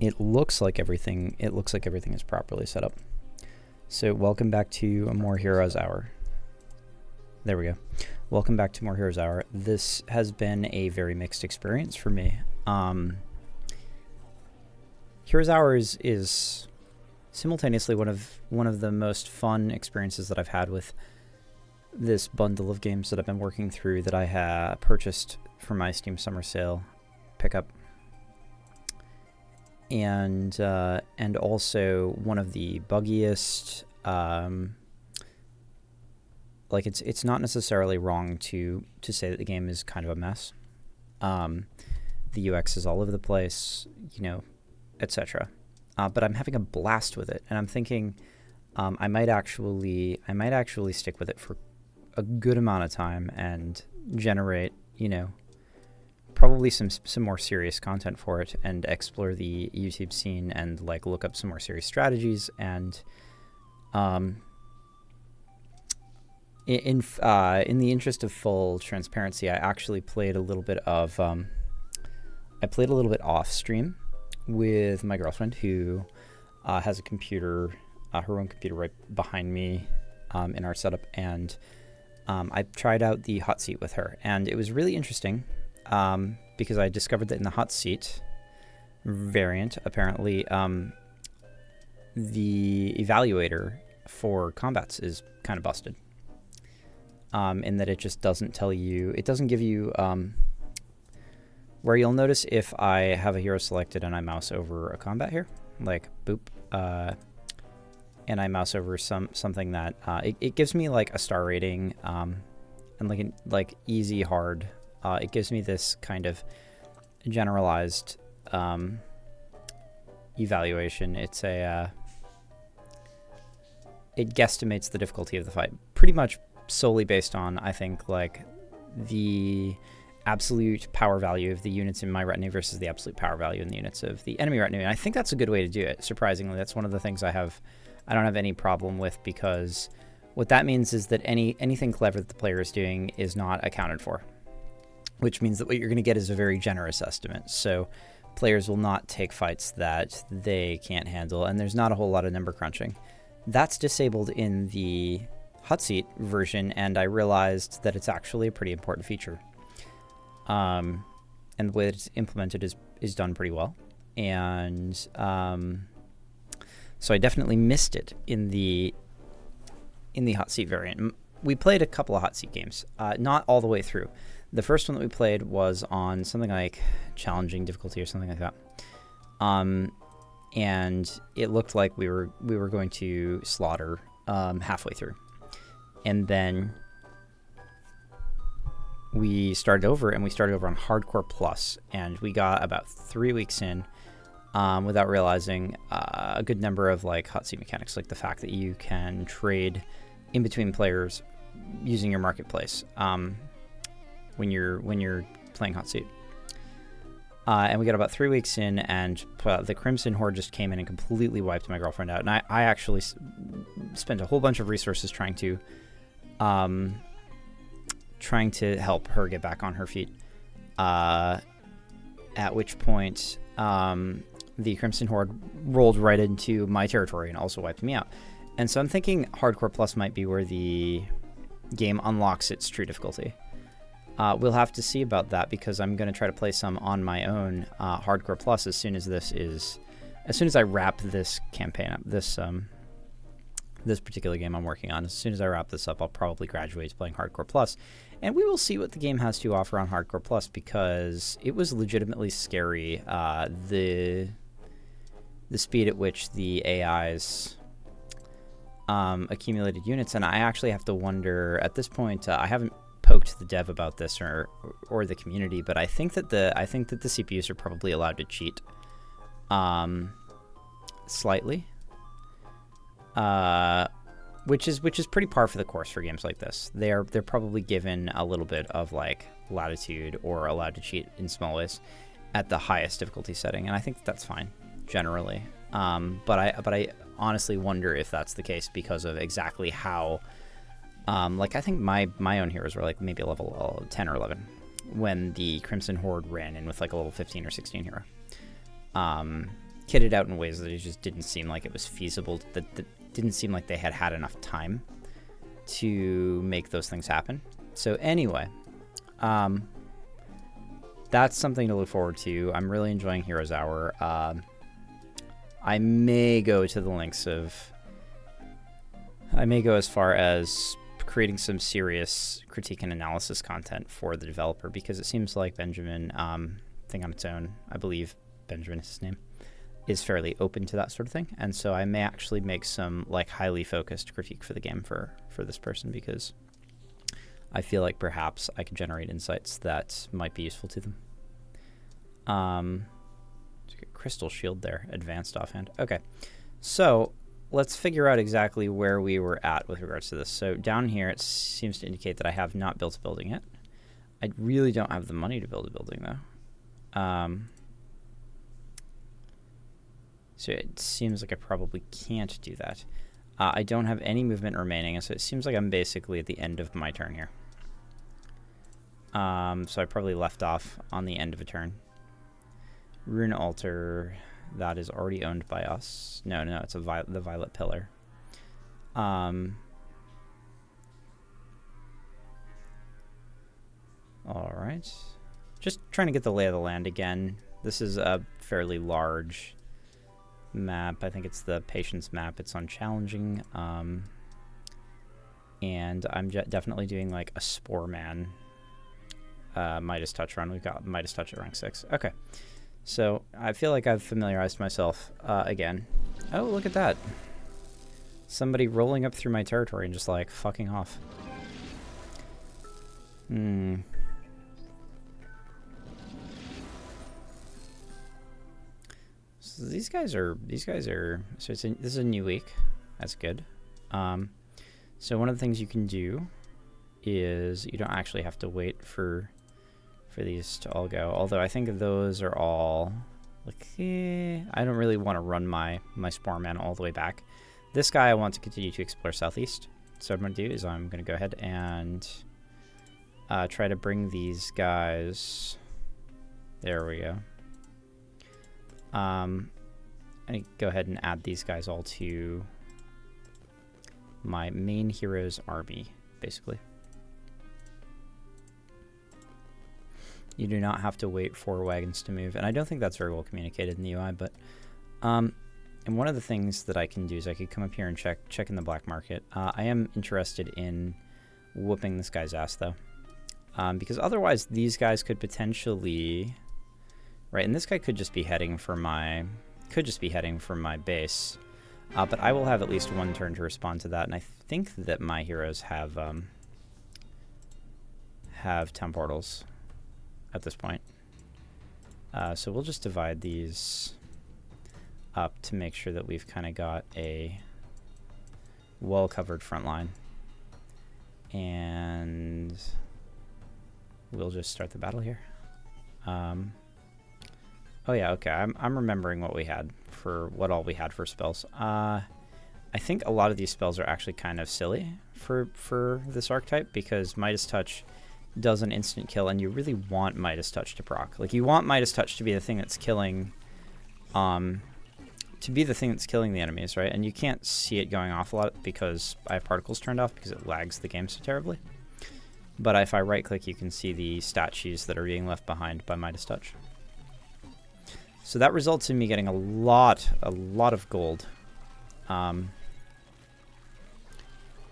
It looks like everything is properly set up. So welcome back to a More Heroes Hour. There we go. Welcome back to More Heroes Hour. This has been a very mixed experience for me. Heroes Hour is simultaneously one of the most fun experiences that I've had with this bundle of games that I've been working through that I purchased for my Steam Summer Sale pickup. And also one of the buggiest. Like it's not necessarily wrong to say that the game is kind of a mess. The UX is all over the place, etc. But I'm having a blast with it, and I'm thinking I might actually stick with it for a good amount of time and generate, probably some more serious content for it, and explore the YouTube scene and look up some more serious strategies. And in the interest of full transparency, I actually played a little bit off stream with my girlfriend, who has a computer, her own computer right behind me in our setup, and I tried out the hot seat with her, and it was really interesting. Because I discovered that in the hot seat variant, apparently, the evaluator for combats is kind of busted. In that it just doesn't tell you, it doesn't give you, where you'll notice if I have a hero selected and I mouse over a combat here, boop, and I mouse over something that, it gives me a star rating, and easy, hard. It gives me this kind of generalized evaluation. It guesstimates the difficulty of the fight pretty much solely based on, I think, the absolute power value of the units in my retinue versus the absolute power value in the units of the enemy retinue. And I think that's a good way to do it. Surprisingly, that's one of the things I don't have any problem with, because what that means is that anything clever that the player is doing is not accounted for, which means that what you're going to get is a very generous estimate. So players will not take fights that they can't handle, and there's not a whole lot of number crunching. That's disabled in the hot seat version, and I realized that it's actually a pretty important feature. And the way that it's implemented is done pretty well. And so I definitely missed it in the hot seat variant. We played a couple of hot seat games, not all the way through. The first one that we played was on something like challenging difficulty or something like that. And it looked like we were going to slaughter halfway through. And then we started over on Hardcore Plus, and we got about 3 weeks in without realizing a good number of hot seat mechanics, like the fact that you can trade in between players using your marketplace. When you're playing hot seat, and we got about 3 weeks in, and the Crimson Horde just came in and completely wiped my girlfriend out. And I actually spent a whole bunch of resources trying to help her get back on her feet. At which point, the Crimson Horde rolled right into my territory and also wiped me out. And so I'm thinking Hardcore Plus might be where the game unlocks its true difficulty. We'll have to see about that, because I'm going to try to play some on my own Hardcore Plus as soon as I wrap this campaign up, this particular game I'm working on. As soon as I wrap this up, I'll probably graduate to playing Hardcore Plus, and we will see what the game has to offer on Hardcore Plus, because it was legitimately scary, the speed at which the AIs accumulated units. And I actually have to wonder at this point. I haven't poked the dev about this or the community, but I think that the CPUs are probably allowed to cheat slightly, which is pretty par for the course for games like this. They're probably given a little bit of latitude, or allowed to cheat in small ways at the highest difficulty setting, and I think that's fine generally. But I honestly wonder if that's the case because of exactly how. I think my own heroes were maybe a level 10 or 11 when the Crimson Horde ran in with a level 15 or 16 hero. kitted out in ways that it just didn't seem like it was feasible, that didn't seem like they had enough time to make those things happen. So anyway, that's something to look forward to. I'm really enjoying Heroes Hour. I may go to the lengths of... I may go as far as creating some serious critique and analysis content for the developer, because it seems like Benjamin, thing on its own, I believe Benjamin is his name, is fairly open to that sort of thing. And so I may actually make some like highly focused critique for the game for this person, because I feel like perhaps I could generate insights that might be useful to them. Crystal shield there, advanced offhand. Okay, so let's figure out exactly where we were at with regards to this. So down here, it seems to indicate that I have not built a building yet. I really don't have the money to build a building, though. So it seems like I probably can't do that. I don't have any movement remaining, so it seems like I'm basically at the end of my turn here. So I probably left off on the end of a turn. Rune Altar, that is already owned by us. No, it's the Violet Pillar. All right. Just trying to get the lay of the land again. This is a fairly large map. I think it's the Patience map. It's on challenging. And I'm definitely doing like a Spore Man Midas Touch run. We've got Midas Touch at rank 6. Okay. So I feel like I've familiarized myself again. Oh, look at that. Somebody rolling up through my territory and just like fucking off. So these guys are, so this is a new week. That's good. So one of the things you can do is you don't actually have to wait for these to all go. Although I think those are all like, I don't really want to run my Spore Man all the way back. This guy I want to continue to explore southeast. So what I'm going to do is I'm going to go ahead and try to bring these guys. There we go. I go ahead and add these guys all to my main hero's army, basically. You do not have to wait for wagons to move, and I don't think that's very well communicated in the UI, but and one of the things that I can do is I could come up here and check in the black market. I am interested in whooping this guy's ass, though, because otherwise these guys could potentially, right, and this guy could just be heading for my base, but I will have at least one turn to respond to that, and I think that my heroes have town portals at this point. So we'll just divide these up to make sure that we've kind of got a well-covered front line. And we'll just start the battle here. Oh yeah, okay, I'm remembering what we had for, what all we had for spells. I think a lot of these spells are actually kind of silly for this archetype, because Midas Touch does an instant kill, and you really want Midas Touch to proc. Like, you want Midas Touch to be the thing that's killing, the enemies, right? And you can't see it going off a lot because I have particles turned off because it lags the game so terribly. But if I right-click, you can see the statues that are being left behind by Midas Touch. So that results in me getting a lot of gold. And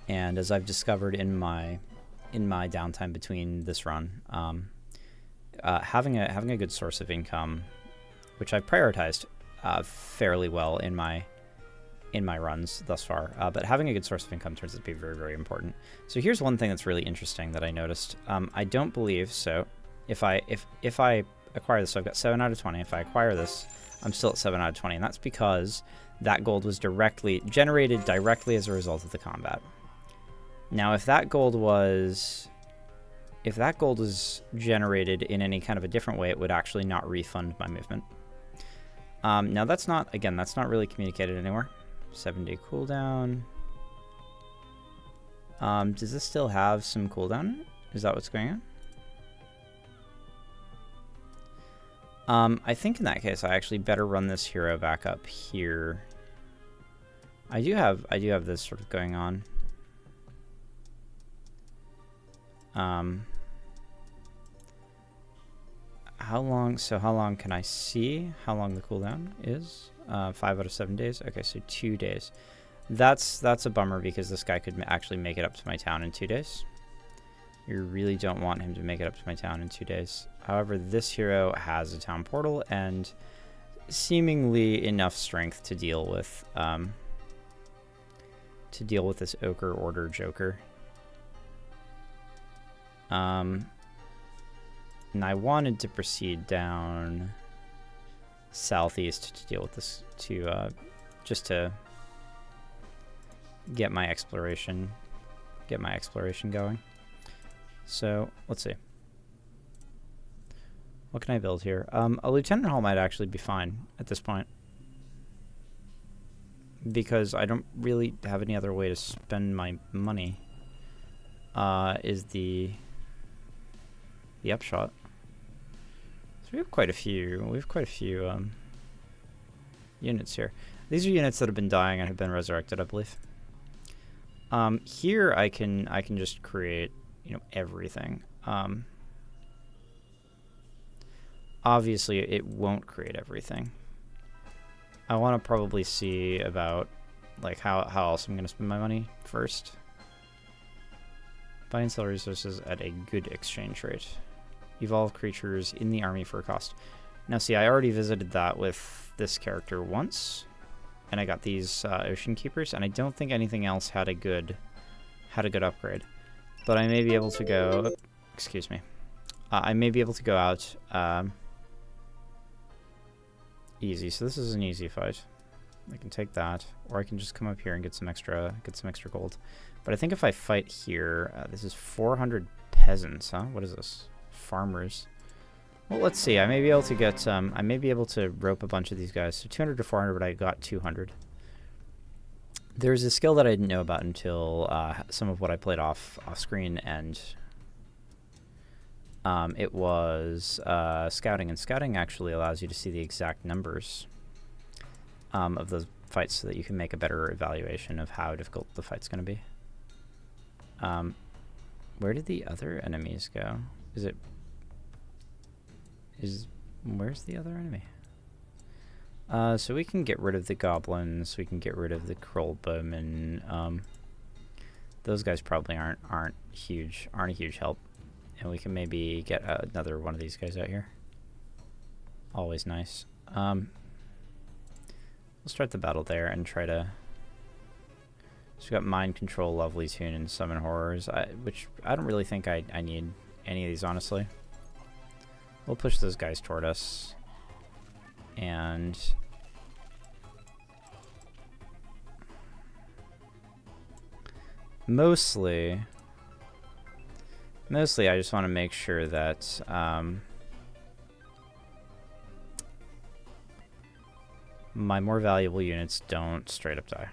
as I've discovered in my downtime between this run, having a good source of income, which I've prioritized fairly well in my runs thus far, but having a good source of income turns out to be very, very important. So here's one thing that's really interesting that I noticed. I don't believe so. If I acquire this, so I've got 7 out of 20. If I acquire this, I'm still at 7 out of 20, and that's because that gold was generated directly as a result of the combat. Now, if that gold was generated in any kind of a different way, it would actually not refund my movement. Now that's not really communicated anywhere. 7-day cooldown. Does this still have some cooldown? Is that what's going I think in that case, I actually better run this hero back up here. I do have this sort of going on. How long can I see how long the cooldown is? 5 out of 7 days. Okay, so 2 days. That's a bummer because this guy could actually make it up to my town in 2 days. You really don't want him to make it up to my town in 2 days. However, this hero has a town portal and seemingly enough strength to deal with this Ochre Order Joker. And I wanted to proceed down southeast to deal with this, just to get my exploration going. So let's see. What can I build here? A Lieutenant Hall might actually be fine at this point, because I don't really have any other way to spend my money. Is the upshot. So we have quite a few. Units here. These are units that have been dying and have been resurrected, I believe. Here I can just create, everything. Obviously, it won't create everything. I want to probably see about like how else I'm going to spend my money first. Buy and sell resources at a good exchange rate. Evolve creatures in the army for a cost. Now, see, I already visited that with this character once, and I got these Ocean Keepers, and I don't think anything else had a good upgrade. But I may be able to go. Excuse me. I may be able to go out easy. So this is an easy fight. I can take that, or I can just come up here and get some extra gold. But I think if I fight here, this is 400 peasants, huh? What is this? Farmers. Well, let's see. I may be able to get I may be able to rope a bunch of these guys. So 200 to 400, but I got 200. There's a skill that I didn't know about until some of what I played off screen, and it was scouting. And scouting actually allows you to see the exact numbers of those fights, so that you can make a better evaluation of how difficult the fight's going to be. Where did the other enemies go? Where's the other enemy? So we can get rid of the goblins. We can get rid of the Krollbowmen. Those guys probably aren't a huge help, and we can maybe get another one of these guys out here. Always nice. We'll start the battle there and try to. So we got Mind Control, Lovely Tune, and Summon Horrors, which I don't really think I need any of these, honestly. We'll push those guys toward us. And mostly I just want to make sure that my more valuable units don't straight up die.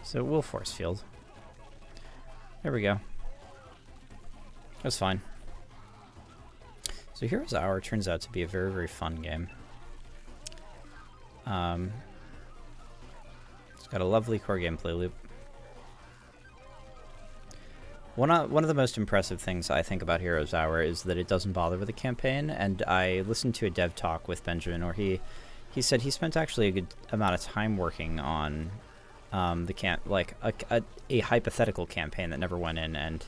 So we'll force field. There we go. That's fine. So Hero's Hour turns out to be a very, very fun game. It's got a lovely core gameplay loop. One of the most impressive things I think about Hero's Hour is that it doesn't bother with a campaign, and I listened to a dev talk with Benjamin where he said he spent actually a good amount of time working on a hypothetical campaign that never went in, and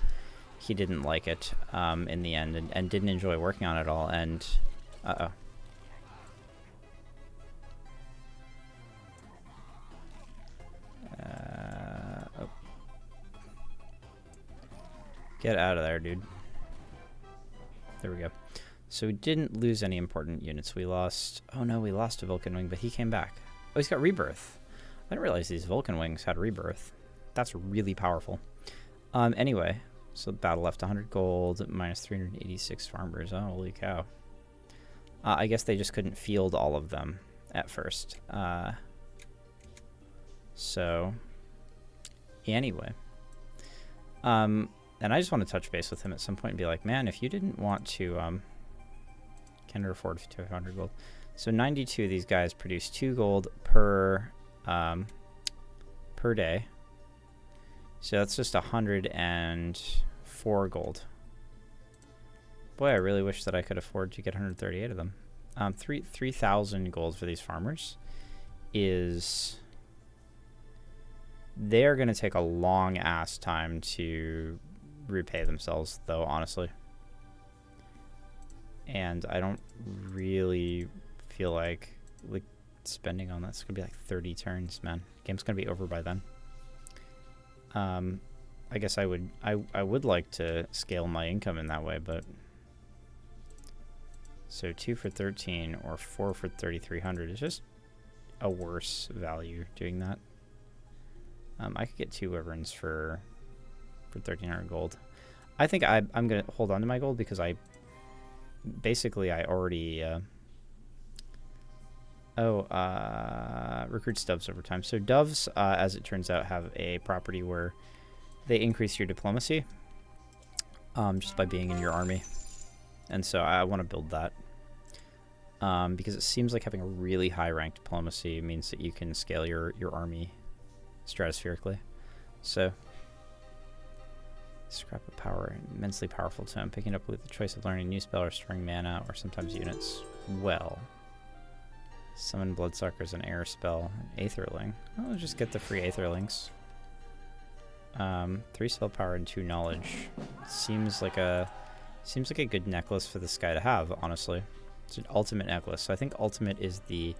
he didn't like it in the end, and didn't enjoy working on it at all. And oh. Get out of there, dude. There we go. So we didn't lose any important units. We lost. Oh no, we lost a Vulcan Wing, but he came back. Oh, he's got Rebirth. I didn't realize these Vulcan Wings had Rebirth. That's really powerful. Anyway, so battle left 100 gold, minus 386 farmers. Oh, holy cow. I guess they just couldn't field all of them. at first. So anyway, and I just want to touch base with him at some point and be like, man, if you didn't want to, can afford 200 gold. So 92 of these guys produce 2 gold per day. So that's just 104 gold. Boy, I really wish that I could afford to get 138 of them. 3,000 gold for these farmers is... They're going to take a long-ass time to repay themselves, though, honestly. And I don't really feel like spending on that. It's going to be like 30 turns, man. Game's going to be over by then. I guess I would like to scale my income in that way, but... So 2 for 13 or 4 for 3,300 is just a worse value doing that. I could get 2 wyverns for 1,300 gold. I think I'm going to hold on to my gold because I already... recruits doves over time. So doves, as it turns out, have a property where they increase your diplomacy just by being in your army. And so I want to build that because it seems like having a really high ranked diplomacy means that you can scale your army stratospherically. So scrap of power, immensely powerful tome, picking up with the choice of learning a new spell or storing mana or sometimes units. Well, summon bloodsuckers, an air spell, an aetherling. I'll just get the free aetherlings. 3 spell power and 2 knowledge. Seems like a good necklace for this guy to have, honestly. It's an ultimate necklace. So I think ultimate is the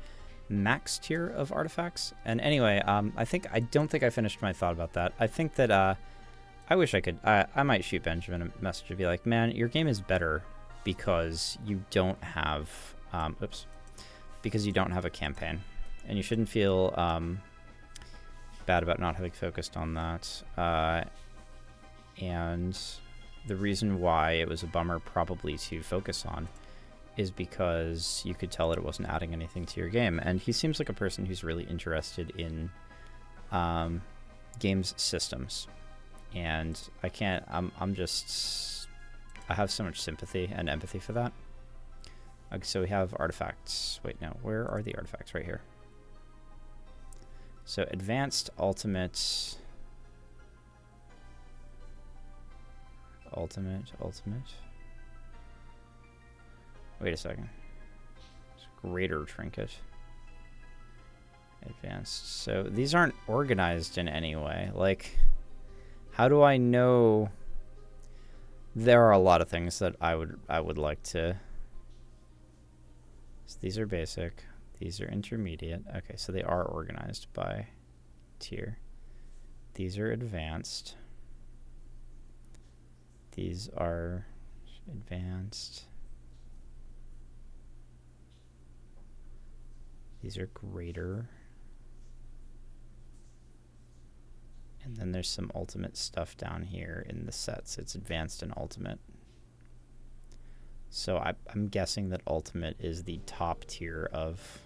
max tier of artifacts. And anyway, I don't think I finished my thought about that. I think that I wish I could. I might shoot Benjamin a message and be like, man, your game is better because you don't have because you don't have a campaign, and you shouldn't feel bad about not having focused on that. And the reason why it was a bummer probably to focus on is because you could tell that it wasn't adding anything to your game. And he seems like a person who's really interested in games systems. And I have so much sympathy and empathy for that. Okay, so we have artifacts. Wait, no, where are the artifacts? Right here. So advanced, ultimate. Wait a second. Greater trinket. Advanced. So these aren't organized in any way. Like, how do I know? There are a lot of things that I would like to. So these are basic. These are intermediate. Okay, so they are organized by tier. These are advanced. These are advanced. These are greater. And then there's some ultimate stuff down here in the sets. It's advanced and ultimate. So I'm guessing that ultimate is the top tier of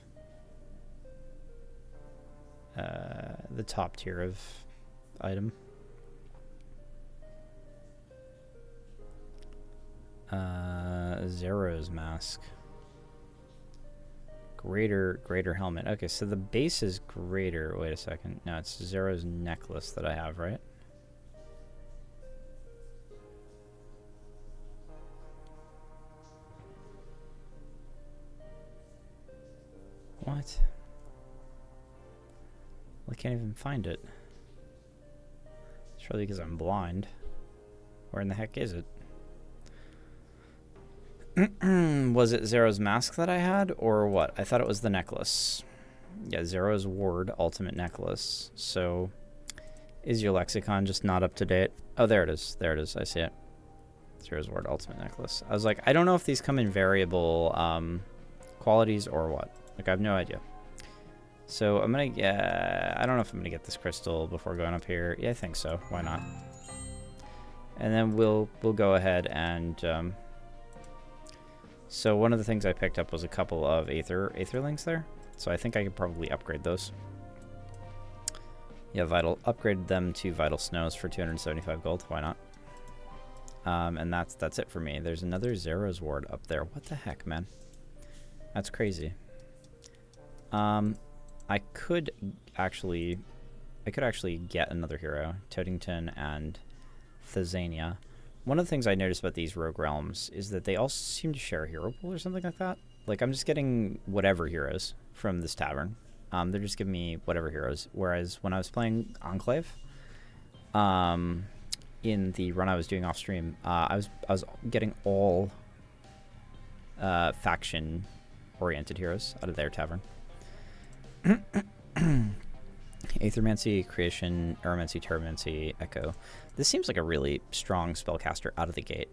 item. Zero's mask. Greater helmet. Okay, so the base is greater. Wait a second. No, it's Zero's necklace that I have, right? What? Well, I can't even find it. It's probably because I'm blind. Where in the heck is it? Was it Zero's mask that I had, or what? I thought it was the necklace. Yeah, Zero's ward, ultimate necklace. So, is your lexicon just not up to date? Oh, there it is. There it is. I see it. Zero's ward, ultimate necklace. I was like, I don't know if these come in variable qualities or what. Like, I have no idea. So, I'm gonna get... I don't know if I'm gonna get this crystal before going up here. Yeah, I think so. Why not? And then we'll go ahead and... So one of the things I picked up was a couple of aetherlings there. So I think I could probably upgrade those. Yeah, upgrade them to Vital Snows for 275 gold. Why not? And that's it for me. There's another Zero's Ward up there. What the heck, man? That's crazy. I could actually get another hero, Totington and Thazania. One of the things I noticed about these rogue realms is that they all seem to share a hero pool or something like that. Like, I'm just getting whatever heroes from this tavern. They're just giving me whatever heroes. Whereas when I was playing Enclave, in the run I was doing off stream, I was getting all faction oriented heroes out of their tavern. Aethermancy, Creation, Aeromancy, Terramancy, Echo. This seems like a really strong spellcaster out of the gate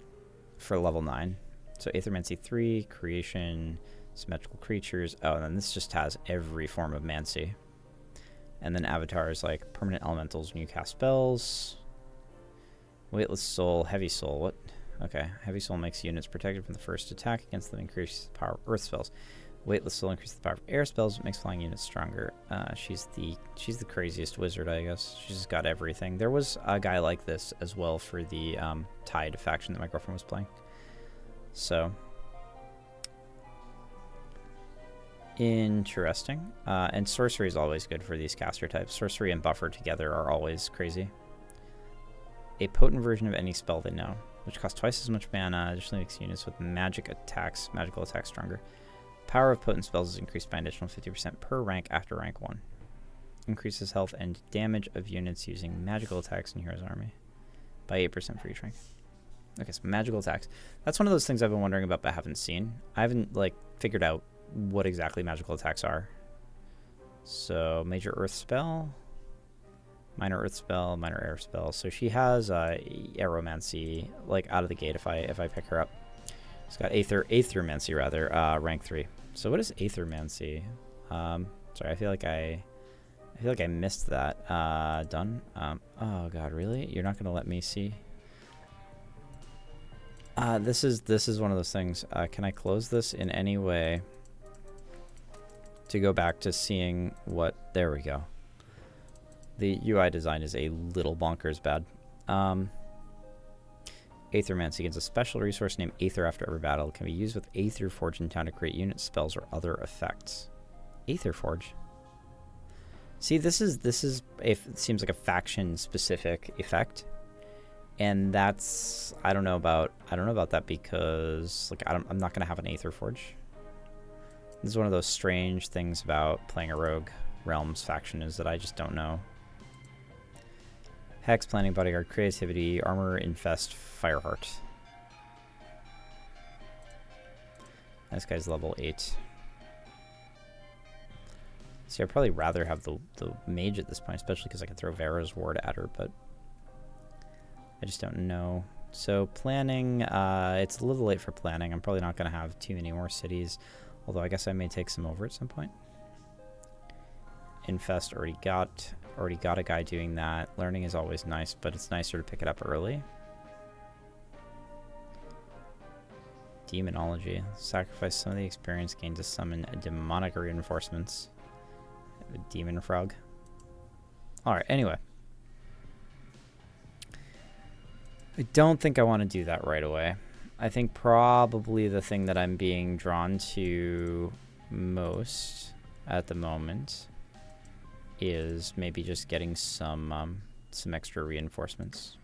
for level 9. So Aethermancy 3, Creation, Symmetrical Creatures. Oh, and then this just has every form of Mancy. And then avatars like Permanent Elementals when you cast spells. Weightless Soul, Heavy Soul. What? Okay. Heavy Soul makes units protected from the first attack against them, increases the power of Earth spells. Weightless Soul increases the power of air spells, but makes flying units stronger. She's the craziest wizard, I guess. She's just got everything. There was a guy like this as well for the Tide faction that my girlfriend was playing. So interesting. And sorcery is always good for these caster types. Sorcery and buffer together are always crazy. A potent version of any spell they know, which costs twice as much mana, additionally makes units with magical attacks stronger. Power of potent spells is increased by an additional 50% per rank after rank 1. Increases health and damage of units using magical attacks in Hero's Army by 8% for each rank. Okay, so magical attacks. That's one of those things I've been wondering about but haven't seen. I haven't, like, figured out what exactly magical attacks are. So, major earth spell, minor earth spell, minor air spell. So she has Aeromancy, like, out of the gate if I pick her up. She's got Aethermancy, rather, rank 3. So what is Aethermancy? Sorry, I feel like I missed that. Done. Oh god, really? You're not gonna let me see? This is one of those things. Can I close this in any way to go back to seeing what? There we go. The UI design is a little bonkers bad. Aethermancy gains a special resource named Aether after every battle. It can be used with Aether Forge in town to create unit spells or other effects. Aether Forge. See, this it seems like a faction specific effect, and that's I don't know about that because like I'm not gonna have an Aether Forge. This is one of those strange things about playing a Rogue Realms faction is that I just don't know. Hex, Planning, Bodyguard, Creativity, Armor, Infest, Fireheart. This guy's level 8. See, I'd probably rather have the mage at this point, especially because I can throw Vera's Ward at her, but I just don't know. So planning, it's a little late for planning. I'm probably not going to have too many more cities, although I guess I may take some over at some point. Infest already got a guy doing that. Learning is always nice, but it's nicer to pick it up early. Demonology. Sacrifice some of the experience gained to summon demonic reinforcements. A demon frog. Alright, anyway. I don't think I want to do that right away. I think probably the thing that I'm being drawn to most at the moment is maybe just getting some extra reinforcements.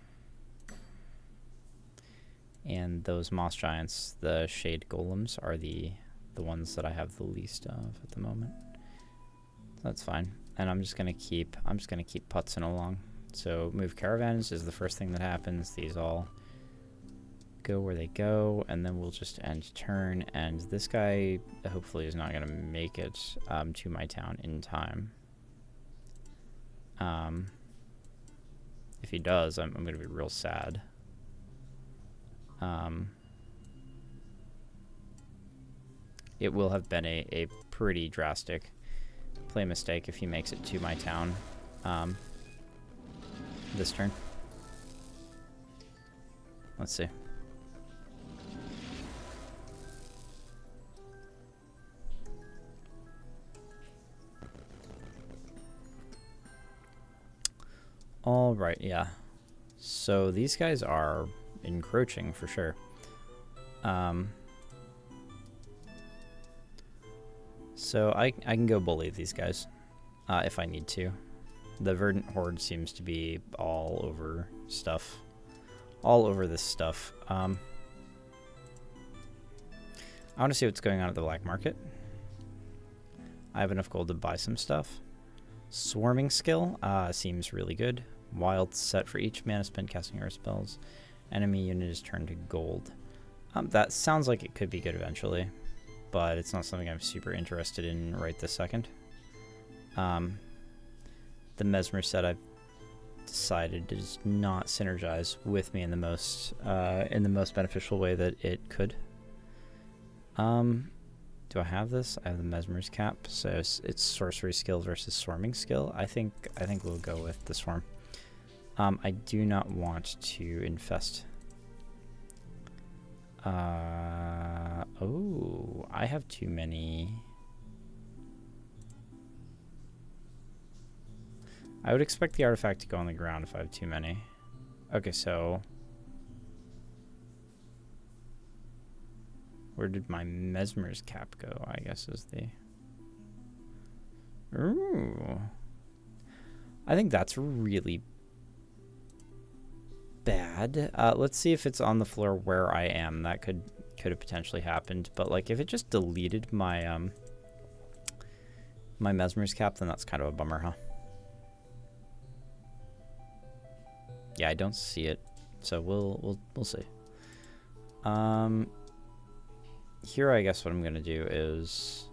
And those moss giants, the shade golems, are the ones that I have the least of at the moment. So that's fine. And I'm just gonna keep putzing along. So move caravans is the first thing that happens. These all go where they go, and then we'll just end turn. And this guy hopefully is not gonna make it to my town in time. If he does, I'm going to be real sad. It will have been a pretty drastic play mistake if he makes it to my town this turn. Let's see. All right, yeah. So these guys are encroaching for sure. So I can go bully these guys if I need to. The Verdant Horde seems to be all over stuff. All over this stuff. I want to see what's going on at the black market. I have enough gold to buy some stuff. Swarming skill seems really good. Wild set for each mana spent casting air spells. Enemy unit is turned to gold. That sounds like it could be good eventually, but it's not something I'm super interested in right this second. The Mesmer set I've decided does not synergize with me in the most beneficial way that it could. Do I have this? I have the Mesmer's cap, so it's sorcery skill versus swarming skill. I think we'll go with the swarm. I do not want to infest. Oh, I have too many. I would expect the artifact to go on the ground if I have too many. Okay, so where did my Mesmer's cap go? I guess is the... Ooh. I think that's really bad. Let's see if it's on the floor where I am. That could have potentially happened. But like if it just deleted my my Mesmer's cap, then that's kind of a bummer, huh? Yeah, I don't see it. So we'll see. Here I guess what I'm gonna do is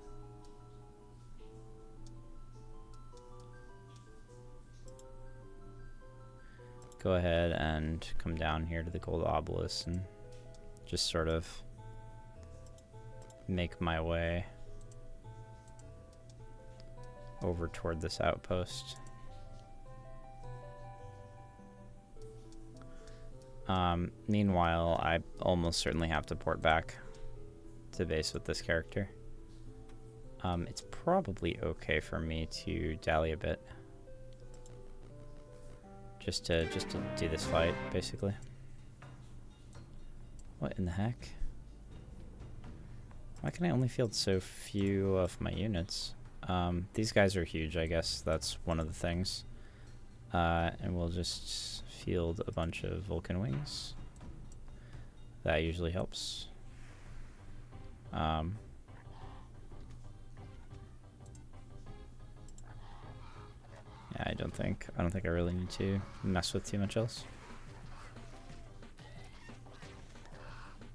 go ahead and come down here to the gold obelisk and just sort of make my way over toward this outpost. Meanwhile, I almost certainly have to port back to base with this character. It's probably okay for me to dally a bit. Just to do this fight, basically. What in the heck? Why can I only field so few of my units? These guys are huge, I guess. That's one of the things. And we'll just field a bunch of Vulcan Wings. That usually helps. Yeah, I don't think I really need to mess with too much else.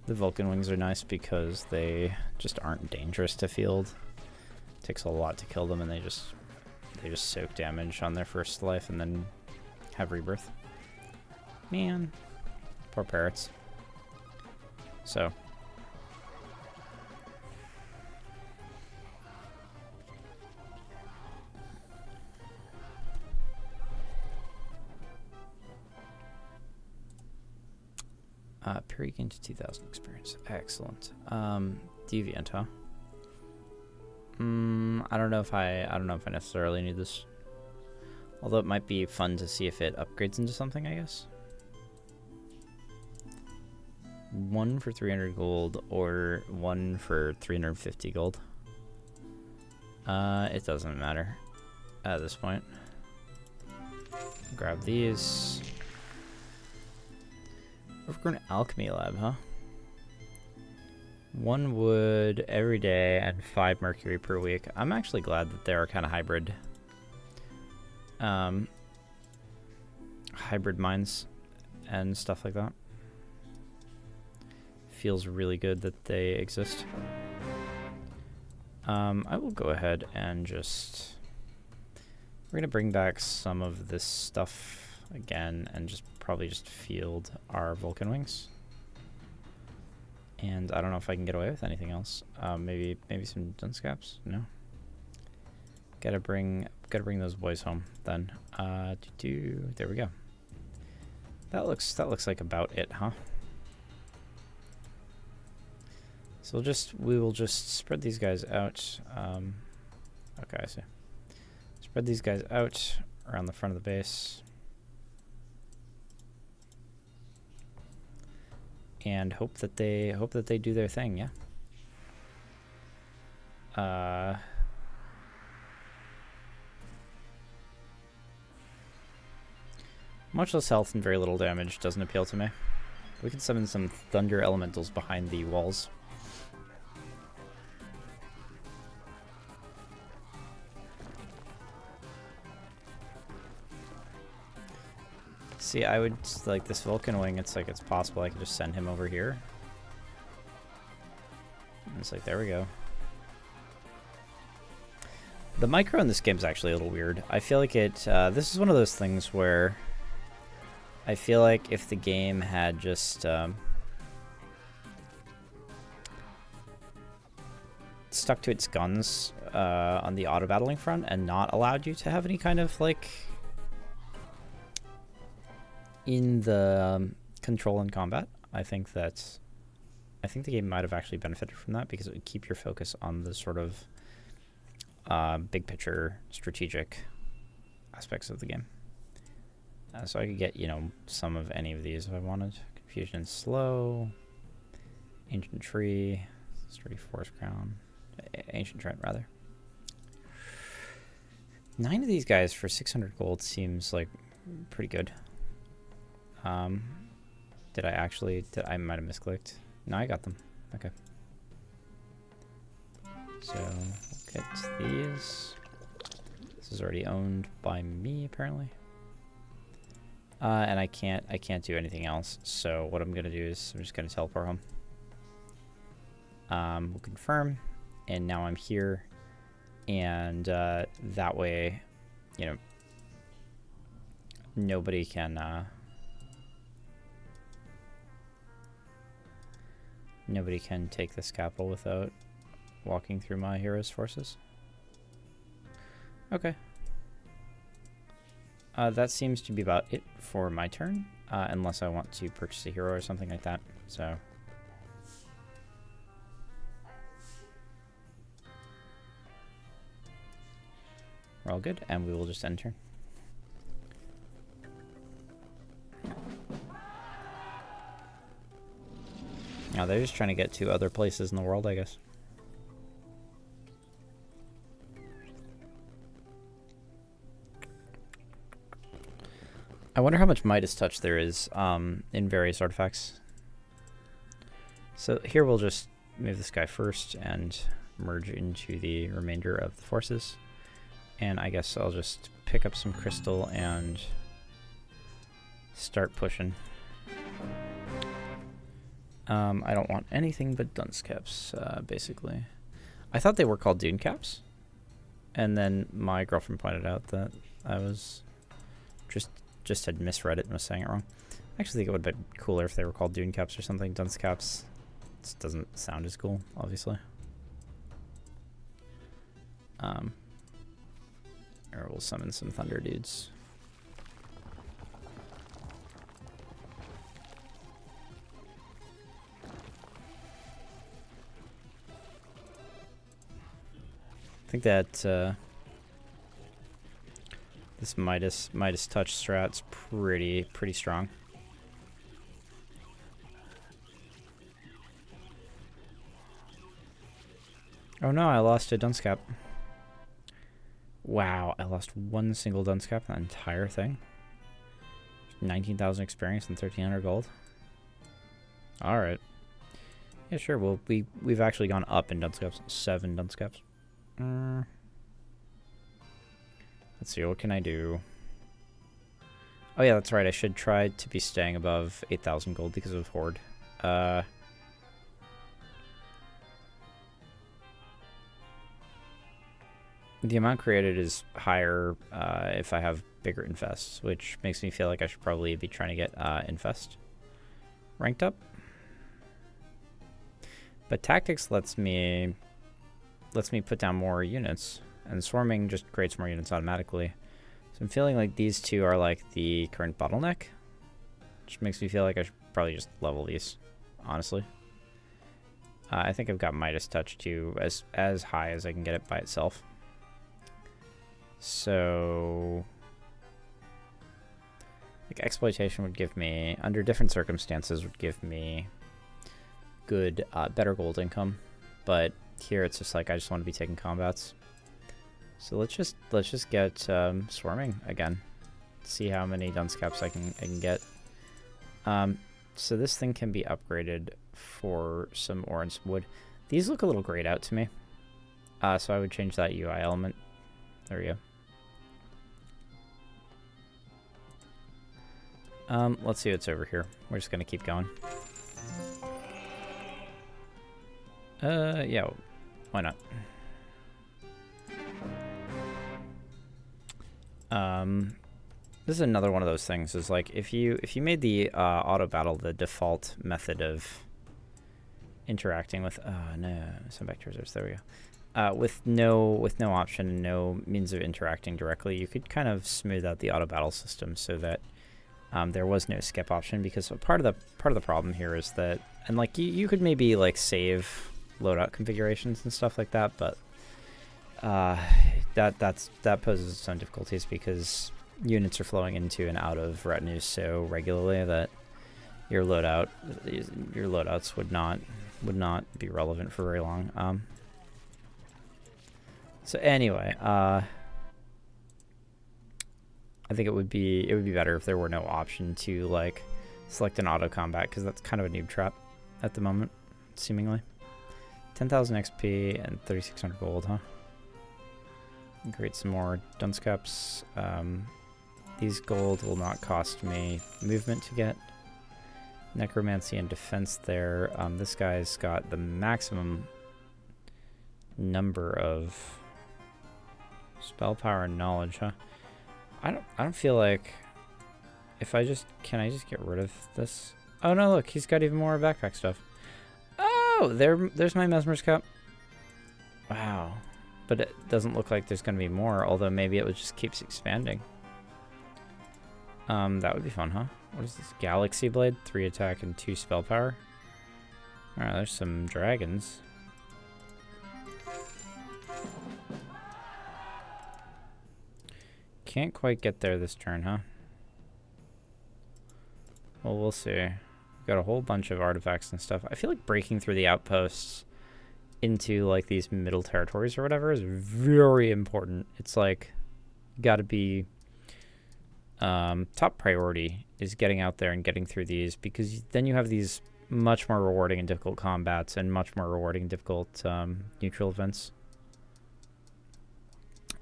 The Vulcan Wings are nice because they just aren't dangerous to field. It takes a lot to kill them, and they just soak damage on their first life and then have rebirth. Man, poor parrots. So. Period gain to 2,000 experience. Excellent. Deviant, huh? I don't know if I necessarily need this. Although it might be fun to see if it upgrades into something, I guess. 1 for 300 gold or 1 for 350 gold. It doesn't matter at this point. Grab these. Overgrown alchemy lab, huh? 1 wood every day and 5 mercury per week. I'm actually glad that there are kind of hybrid mines and stuff like that. Feels really good that they exist. I will go ahead and just... We're gonna bring back some of this stuff again and just probably just field our Vulcan Wings. And I don't know if I can get away with anything else. Maybe some Dunscaps? No. Gotta bring those boys home then. There we go. That looks like about it, huh? So we will just spread these guys out. Okay, I see. Spread these guys out around the front of the base. and hope that they do their thing. Yeah. Much less health and very little damage doesn't appeal to me. We can summon some thunder elementals behind the walls. See, I would like this Vulcan Wing. It's like it's possible I could just send him over here. And it's like, there we go. The micro in this game is actually a little weird. I feel like it. This is one of those things where I feel like if the game had just stuck to its guns on the auto battling front and not allowed you to have any kind of like in the control and combat, I think the game might have actually benefited from that, because it would keep your focus on the sort of big picture strategic aspects of the game. So I could get, you know, some of any of these if I wanted. Confusion slow, ancient tree, sturdy forest crown, ancient trent rather. 9 of these guys for 600 gold seems like pretty good. I might have misclicked. No, I got them. Okay. So we'll get these. This is already owned by me apparently. And I can't do anything else. So what I'm gonna do is I'm just gonna teleport home. We'll confirm, and now I'm here, and that way, you know, nobody can take this capital without walking through my hero's forces. Okay. That seems to be about it for my turn, unless I want to purchase a hero or something like that. So we're all good, and we will just end turn. Now they're just trying to get to other places in the world, I guess. I wonder how much Midas Touch there is in various artifacts. So here we'll just move this guy first and merge into the remainder of the forces. And I guess I'll just pick up some crystal and start pushing. I don't want anything but dunce caps, basically. I thought they were called dune caps. And then my girlfriend pointed out that I was just had misread it and was saying it wrong. I actually think it would have been cooler if they were called dune caps or something. Dunce caps just doesn't sound as cool, obviously. Or we'll summon some thunder dudes. I think that this Midas Touch strat's pretty strong. Oh no, I lost a dunce cap. Wow, I lost one single dunce cap in that entire thing. 19,000 experience and 1,300 gold. All right. Yeah, sure. Well, we've actually gone up in dunce caps. 7 dunce caps. Let's see, what can I do? Oh yeah, that's right. I should try to be staying above 8,000 gold because of Horde. The amount created is higher if I have bigger infests, which makes me feel like I should probably be trying to get infest ranked up. But tactics lets me put down more units, and swarming just creates more units automatically. So I'm feeling like these two are like the current bottleneck, which makes me feel like I should probably just level these, honestly. I think I've got Midas Touch too, as high as I can get it by itself. So like exploitation would give me, under different circumstances, would give me good, better gold income. But here it's just like I just want to be taking combats. So let's just get swarming again. See how many dunce caps I can get. So this thing can be upgraded for some ore and some wood. These look a little grayed out to me. So I would change that UI element. There we go. Let's see what's over here. We're just gonna keep going. Yeah, why not? This is another one of those things. Is like if you made the auto battle the default method of interacting with no some vector reserves. There we go. With no option and no means of interacting directly, you could kind of smooth out the auto battle system so that there was no skip option. Because part of the problem here is that, and like you could maybe like save loadout configurations and stuff like that, but that poses some difficulties because units are flowing into and out of retinues so regularly that your loadouts would not be relevant for very long. So anyway, I think it would be better if there were no option to like select an auto combat, because that's kind of a noob trap at the moment, seemingly. 10,000 XP and 3,600 gold, huh? Create some more dunce caps. These gold will not cost me movement to get. Necromancy and defense there. This guy's got the maximum number of spell power and knowledge, huh? I don't feel like if can I just get rid of this? Oh no, look, he's got even more backpack stuff. Oh, there's my Mesmer's cup. Wow. But it doesn't look like there's going to be more, although maybe it just keeps expanding. That would be fun, huh? What is this? Galaxy Blade? 3 attack and 2 spell power. Alright, there's some dragons. Can't quite get there this turn, huh? Well, we'll see. We've got a whole bunch of artifacts and stuff. I feel like breaking through the outposts into like these middle territories or whatever is very important. It's like gotta be top priority is getting out there and getting through these, because then you have these much more rewarding and difficult combats and much more rewarding and difficult neutral events.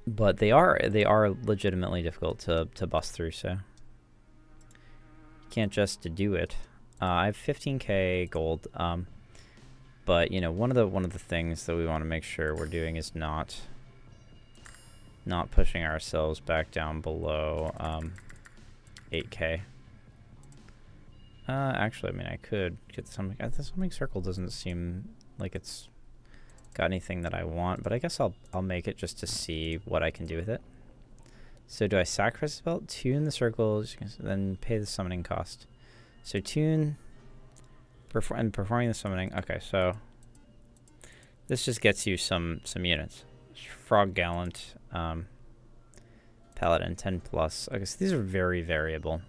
But they are legitimately difficult to bust through, so you can't just do it. I have 15k gold. But you know, one of the things that we want to make sure we're doing is not pushing ourselves back down below 8k. Actually, I mean, I could get something. The summoning circle doesn't seem like it's got anything that I want, but I guess I'll make it just to see what I can do with it. So do I sacrifice the spell, tune the circles, then pay the summoning cost? So tune. And performing the summoning. Okay, so this just gets you some units. Frog Gallant, Paladin 10 plus. Okay, so these are very variable.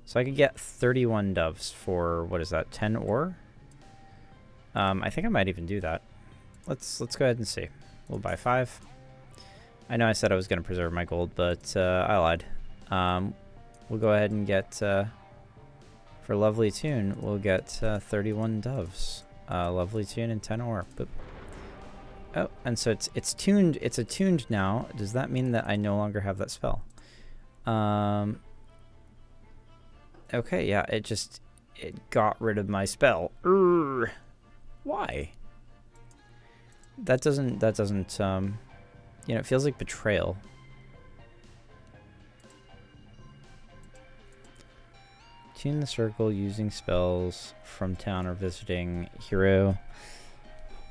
So I could get 31 doves for, what is that, 10 ore? I think I might even do that. Let's go ahead and see. We'll buy 5. I know I said I was going to preserve my gold, but I lied. We'll go ahead and get. For Lovely Tune, we'll get 31 doves. Lovely Tune and 10 ore. Boop. Oh, and so it's tuned. It's attuned now. Does that mean that I no longer have that spell? Okay, yeah. It got rid of my spell. Why? That doesn't. You know, it feels like betrayal. Tune the circle using spells from town or visiting hero.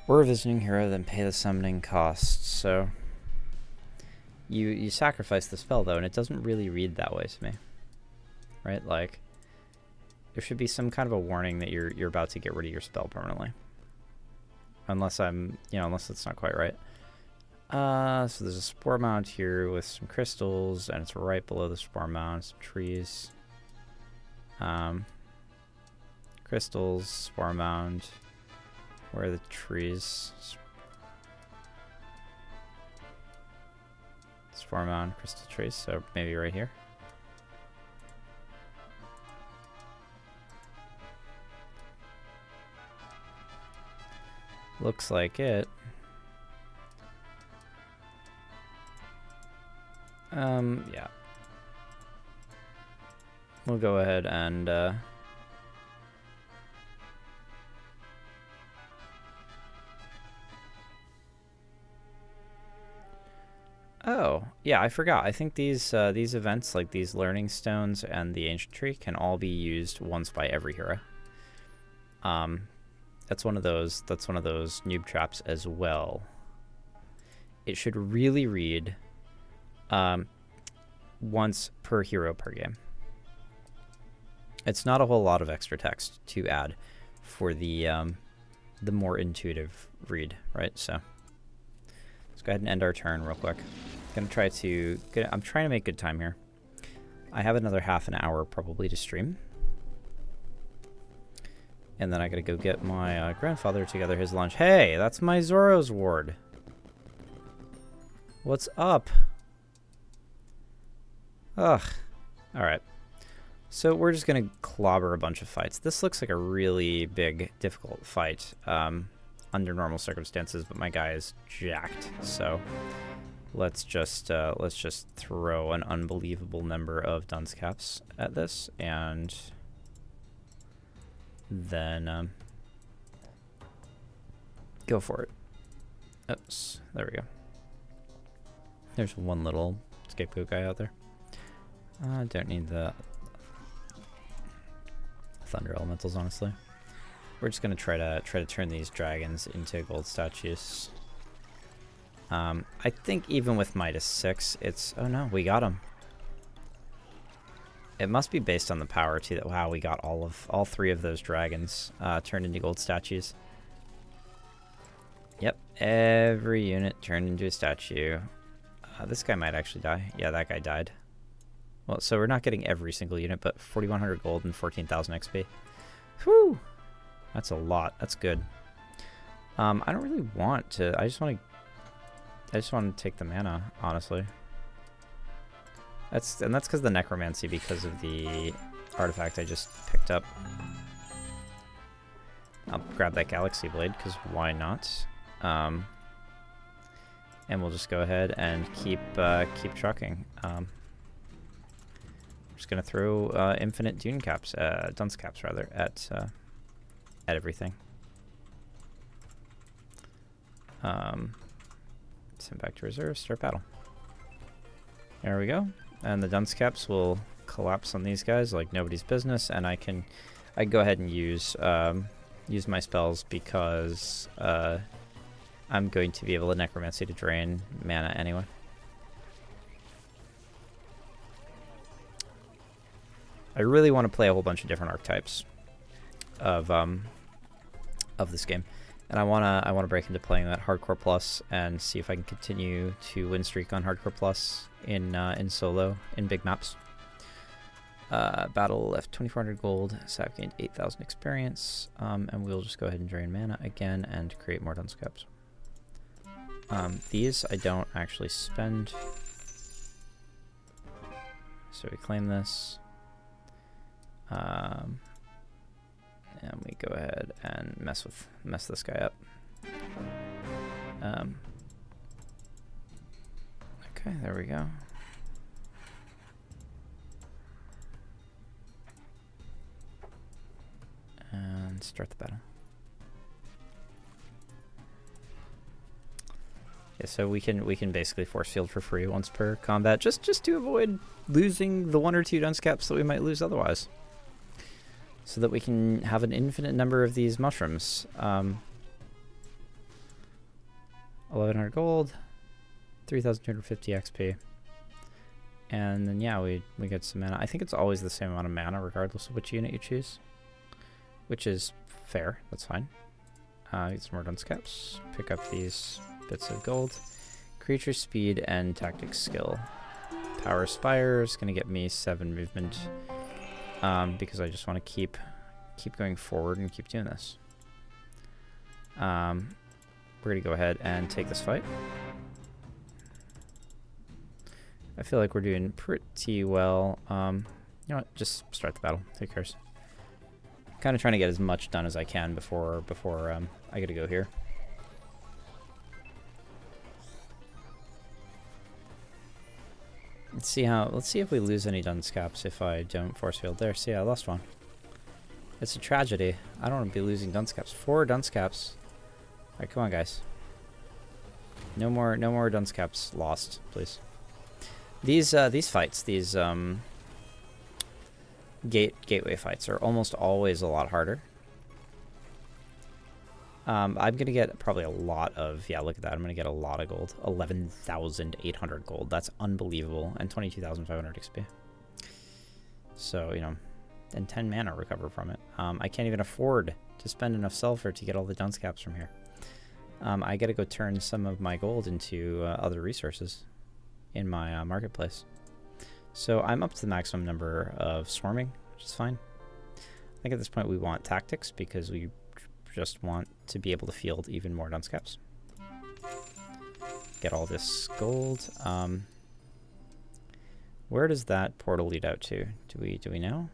Or a visiting hero, then pay the summoning costs. So you sacrifice the spell though, and it doesn't really read that way to me. Right? Like there should be some kind of a warning that you're about to get rid of your spell permanently. Unless unless it's not quite right. So there's a spore mound here with some crystals, and it's right below the spore mound, some trees. Crystals, spore mound. Where are the trees? Spore mound, crystal trees, so maybe right here. Looks like it. Yeah. We'll go ahead and, oh, yeah, I forgot. I think these events, like these learning stones and the ancient tree, can all be used once by every hero. That's one of those noob traps as well. It should really read once per hero per game. It's not a whole lot of extra text to add for the more intuitive read, right? So let's go ahead and end our turn real quick. I'm trying to make good time here. I have another half an hour probably to stream. And then I gotta go get my grandfather to gather his lunch. Hey, that's my Zoro's ward. What's up? Ugh. Alright. So we're just gonna clobber a bunch of fights. This looks like a really big, difficult fight under normal circumstances, but my guy is jacked. So let's just throw an unbelievable number of dunce caps at this, and then go for it. Oops, there we go. There's one little scapegoat guy out there. I don't need the thunder elementals, honestly. We're just gonna try to turn these dragons into gold statues. I think even with Midas 6, it's... Oh no, we got him. It must be based on the power too. That wow, we got all three of those dragons turned into gold statues. Yep, every unit turned into a statue. This guy might actually die. Yeah, that guy died. Well, so we're not getting every single unit, but 4,100 gold and 14,000 XP. Whew! That's a lot. That's good. I don't really want to. I just want to take the mana, honestly. That's because of the necromancy, because of the artifact I just picked up. I'll grab that galaxy blade, because why not? And we'll just go ahead and keep trucking. We're just gonna throw infinite dunce caps rather at everything. Send back to reserve. Start battle. There we go. And the dunce caps will collapse on these guys like nobody's business, and I can go ahead and use my spells because I'm going to be able to necromancy to drain mana anyway. I really want to play a whole bunch of different archetypes of this game, and I wanna break into playing that Hardcore Plus and see if I can continue to win streak on Hardcore Plus in solo in big maps. Battle left 2,400 gold. Sav gained 8,000 experience, and we'll just go ahead and drain mana again and create more dunce caps. These I don't actually spend, so we claim this. And we go ahead and mess this guy up. Okay, there we go. And start the battle. Yeah, so we can basically force field for free once per combat, just to avoid losing the 1 or 2 dunce caps that we might lose otherwise. So that we can have an infinite number of these mushrooms. 1,100 gold, 3,250 XP. And then yeah, we get some mana. I think it's always the same amount of mana regardless of which unit you choose, which is fair. That's fine. Get some more dunce caps. Pick up these bits of gold. Creature speed and tactics skill. Power Spire is gonna get me 7 movement. Because I just want to keep going forward and keep doing this. We're going to go ahead and take this fight. I feel like we're doing pretty well. You know what? Just start the battle. Who cares? Kind of trying to get as much done as I can before I get to go here. Let's see if we lose any Dunscaps if I don't force field there. See, I lost one. It's a tragedy. I don't want to be losing Dunscaps. 4 Dunscaps. Alright, come on, guys. No more Dunscaps lost, please. These fights, these gateway fights are almost always a lot harder. I'm gonna get probably a lot of, yeah, look at that. I'm gonna get a lot of gold. 11,800 gold. That's unbelievable. And 22,500 XP. So, you know, and 10 mana recover from it. I can't even afford to spend enough sulfur to get all the Dunscaps from here. I gotta go turn some of my gold into other resources in my marketplace. So I'm up to the maximum number of swarming, which is fine. I think at this point we want tactics because we just want to be able to field even more Dunscaps. Get all this gold. Where does that portal lead out to? Do we know?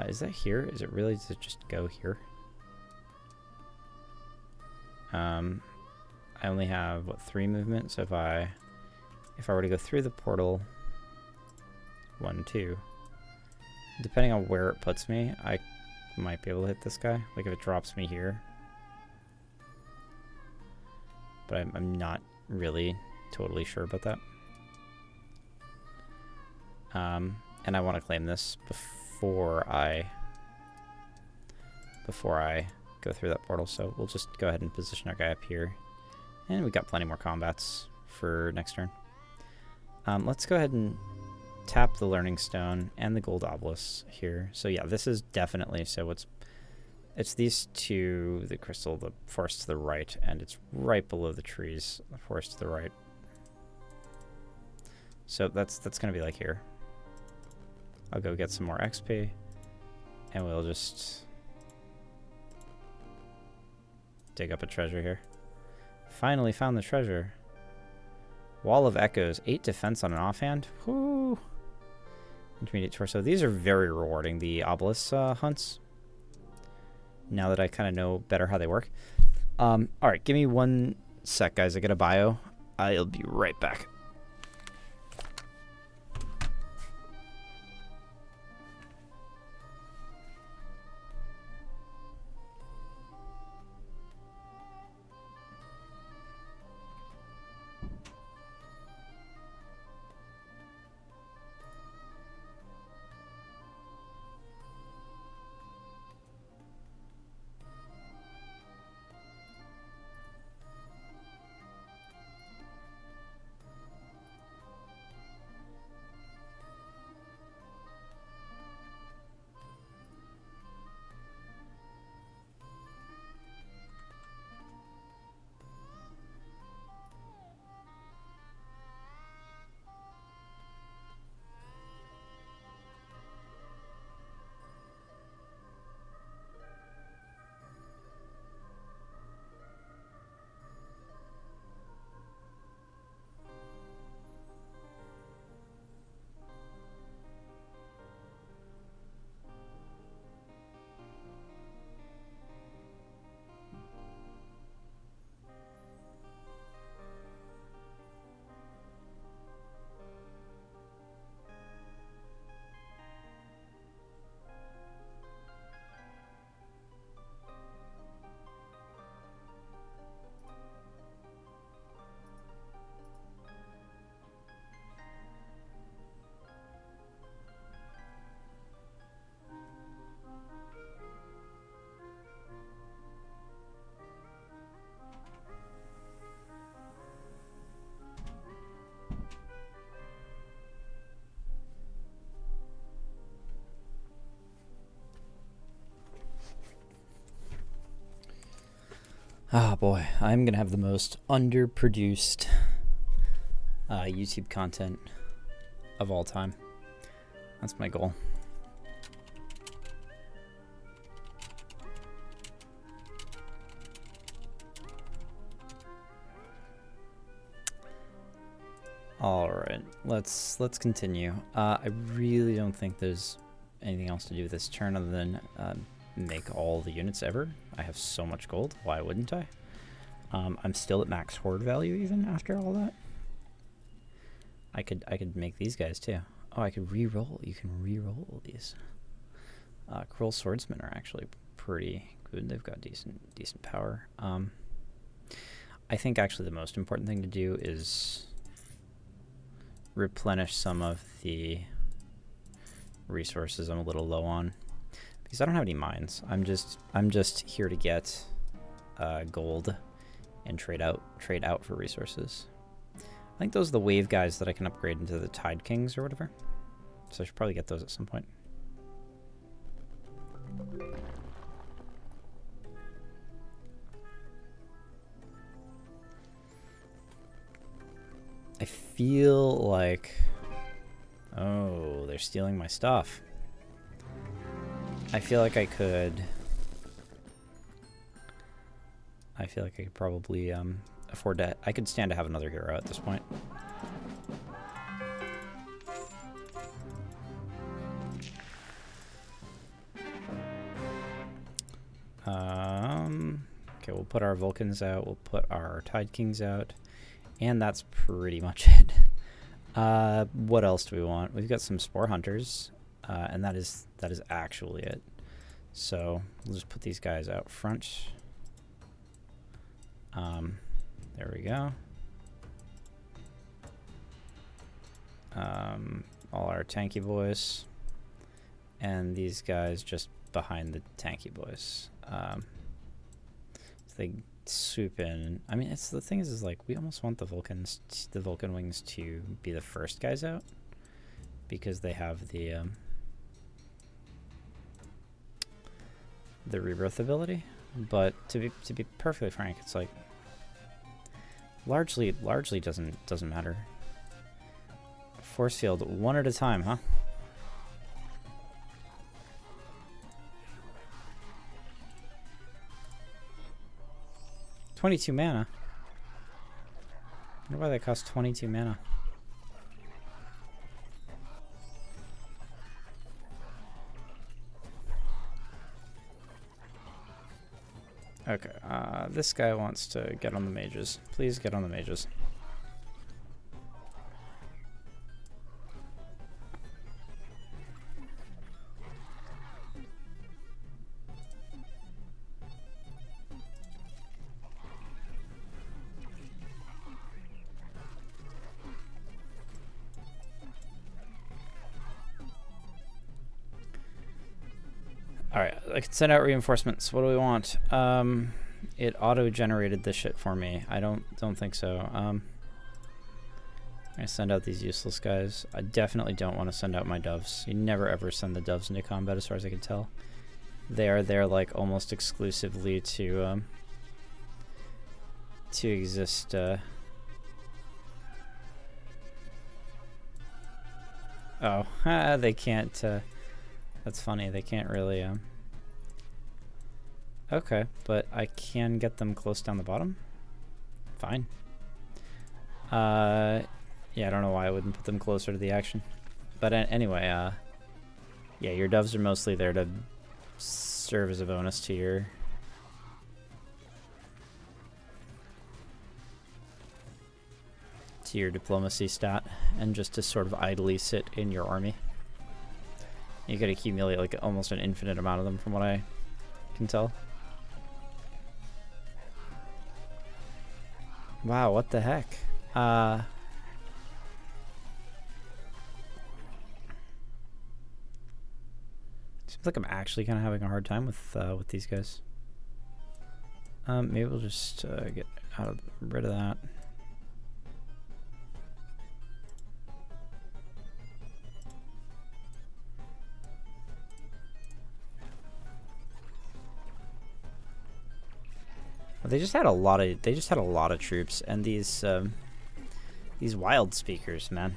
Is that here? Is it really to just go here? I only have what, 3 movement, so if I were to go through the portal 1, 2, depending on where it puts me, I might be able to hit this guy. Like if it drops me here. But I'm not really totally sure about that. And I want to claim this before I go through that portal, so we'll just go ahead and position our guy up here. And we got plenty more combats for next turn. Let's go ahead and tap the Learning Stone and the Gold Obelisk here. So yeah, this is definitely, so it's these two, the crystal, the forest to the right, and it's right below the trees, the forest to the right. So that's going to be like here. I'll go get some more XP, and we'll just dig up a treasure here. Finally found the treasure. Wall of Echoes, 8 defense on an offhand. Whoo! Intermediate torso. These are very rewarding, the obelisk hunts. Now that I kind of know better how they work. Alright, give me 1 sec, guys. I get a bio. I'll be right back. Oh boy, I'm gonna have the most underproduced YouTube content of all time. That's my goal. All right, let's continue. I really don't think there's anything else to do this turn other than make all the units ever. I have so much gold. Why wouldn't I? I'm still at max horde value even after all that. I could make these guys too. Oh, I could re-roll. You can re-roll these. Cruel swordsmen are actually pretty good. They've got decent power. I think actually the most important thing to do is replenish some of the resources I'm a little low on, because I don't have any mines. I'm just here to get gold and trade out for resources. I think those are the wave guys that I can upgrade into the Tide Kings or whatever. So I should probably get those at some point. I feel like... Oh, they're stealing my stuff. I feel like I could probably afford to... I could stand to have another hero at this point. Okay, we'll put our Vulcans out. We'll put our Tide Kings out. And that's pretty much it. What else do we want? We've got some Spore Hunters, and that is actually it. So we'll just put these guys out front. There we go. All our tanky boys, and these guys just behind the tanky boys. So they swoop in. I mean, it's the thing is like we almost want the Vulcan wings to be the first guys out, because they have the rebirth ability. But to be perfectly frank, it's like largely doesn't matter. Force field one at a time, huh? $22 mana. I wonder why that costs 22 mana. Okay, this guy wants to get on the mages. Please get on the mages. Alright, I can send out reinforcements. What do we want? It auto-generated this shit for me. I don't think so. I'm gonna send out these useless guys. I definitely don't want to send out my doves. You never ever send the doves into combat as far as I can tell. They are there like almost exclusively to exist oh, they can't that's funny, they can't really okay, but I can get them close down the bottom. Fine. Yeah, I don't know why I wouldn't put them closer to the action. But anyway, yeah, your doves are mostly there to serve as a bonus to your diplomacy stat, and just to sort of idly sit in your army. You could accumulate like almost an infinite amount of them from what I can tell. Wow, what the heck? Seems like I'm actually kind of having a hard time with these guys. Maybe we'll just get rid of that. They just had a lot of troops, and these wild speakers, man.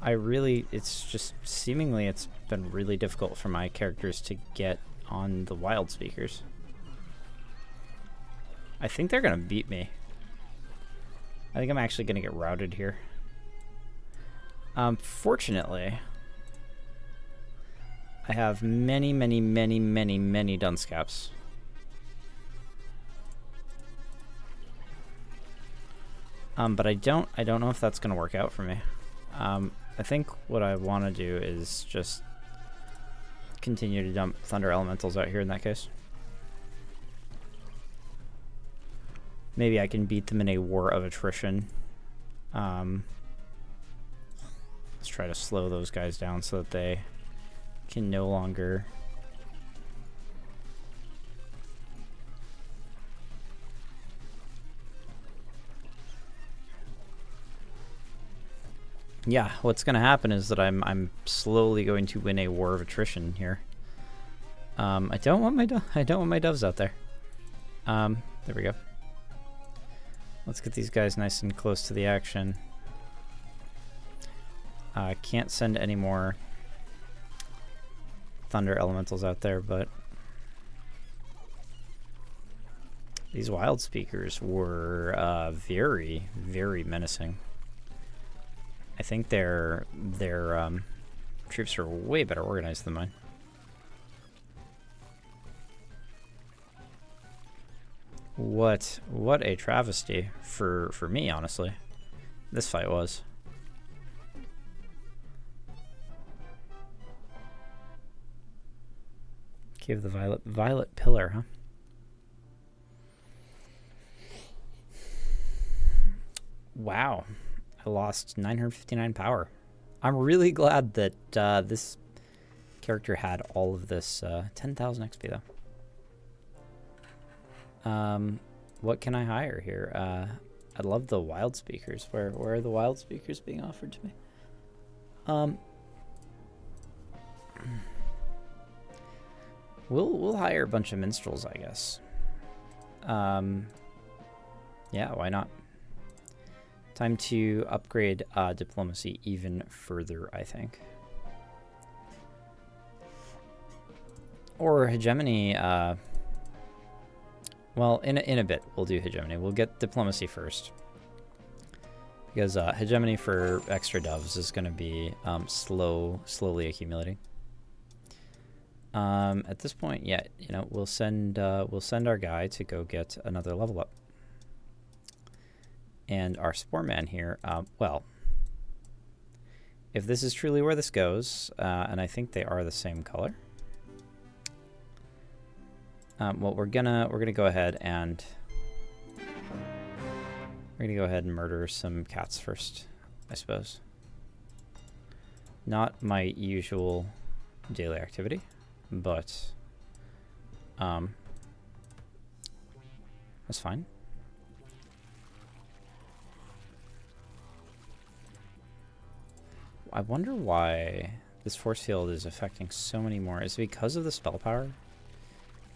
It's just seemingly it's been really difficult for my characters to get on the wild speakers. I think they're going to beat me. I think I'm actually going to get routed here. Fortunately, I have many Dunscaps. But I don't know if that's going to work out for me. I think what I want to do is just continue to dump Thunder Elementals out here in that case. Maybe I can beat them in a war of attrition. Let's try to slow those guys down so that they can no longer... Yeah, what's going to happen is that I'm slowly going to win a war of attrition here. I don't want my doves out there. There we go. Let's get these guys nice and close to the action. Can't send any more Thunder Elementals out there, but these Wild Speakers were very menacing. I think their troops are way better organized than mine. What a travesty for me, honestly. This fight was. Cave of the Violet Pillar, huh? Wow. I lost 959 power. I'm really glad that this character had all of this 10,000 XP though. What can I hire here? I love the Wild Speakers. Where are the Wild Speakers being offered to me? We'll hire a bunch of minstrels, I guess. Yeah, why not? Time to upgrade diplomacy even further, I think. Or hegemony. Well, in a bit, we'll do hegemony. We'll get diplomacy first. Because hegemony for extra doves is going to be slowly accumulating. At this point, yeah, you know, we'll send our guy to go get another level up. And our Spore man here, well, if this is truly where this goes, and I think they are the same color, well, we're gonna go ahead and murder some cats first, I suppose. Not my usual daily activity, but that's fine. I wonder why this force field is affecting so many more. Is it because of the spell power?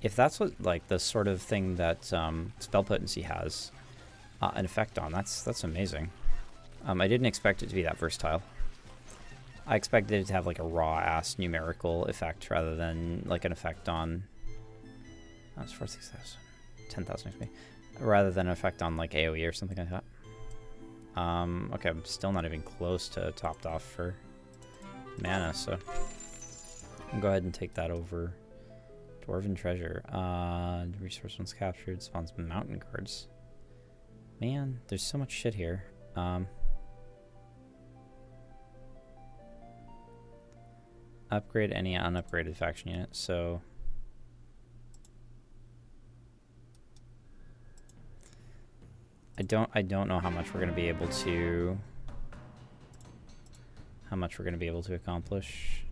If that's what, like, the sort of thing that spell potency has an effect on, that's amazing. I didn't expect it to be that versatile. I expected it to have like a raw-ass numerical effect rather than like an effect on... That's 4,6,000, 10,000 XP. Rather than an effect on like AoE or something like that. Okay, I'm still not even close to topped off for mana, so I'll go ahead and take that over. Dwarven treasure. Resource once captured spawns mountain guards. Man, there's so much shit here. Upgrade any unupgraded faction unit, so I don't know how much we're gonna be able to accomplish.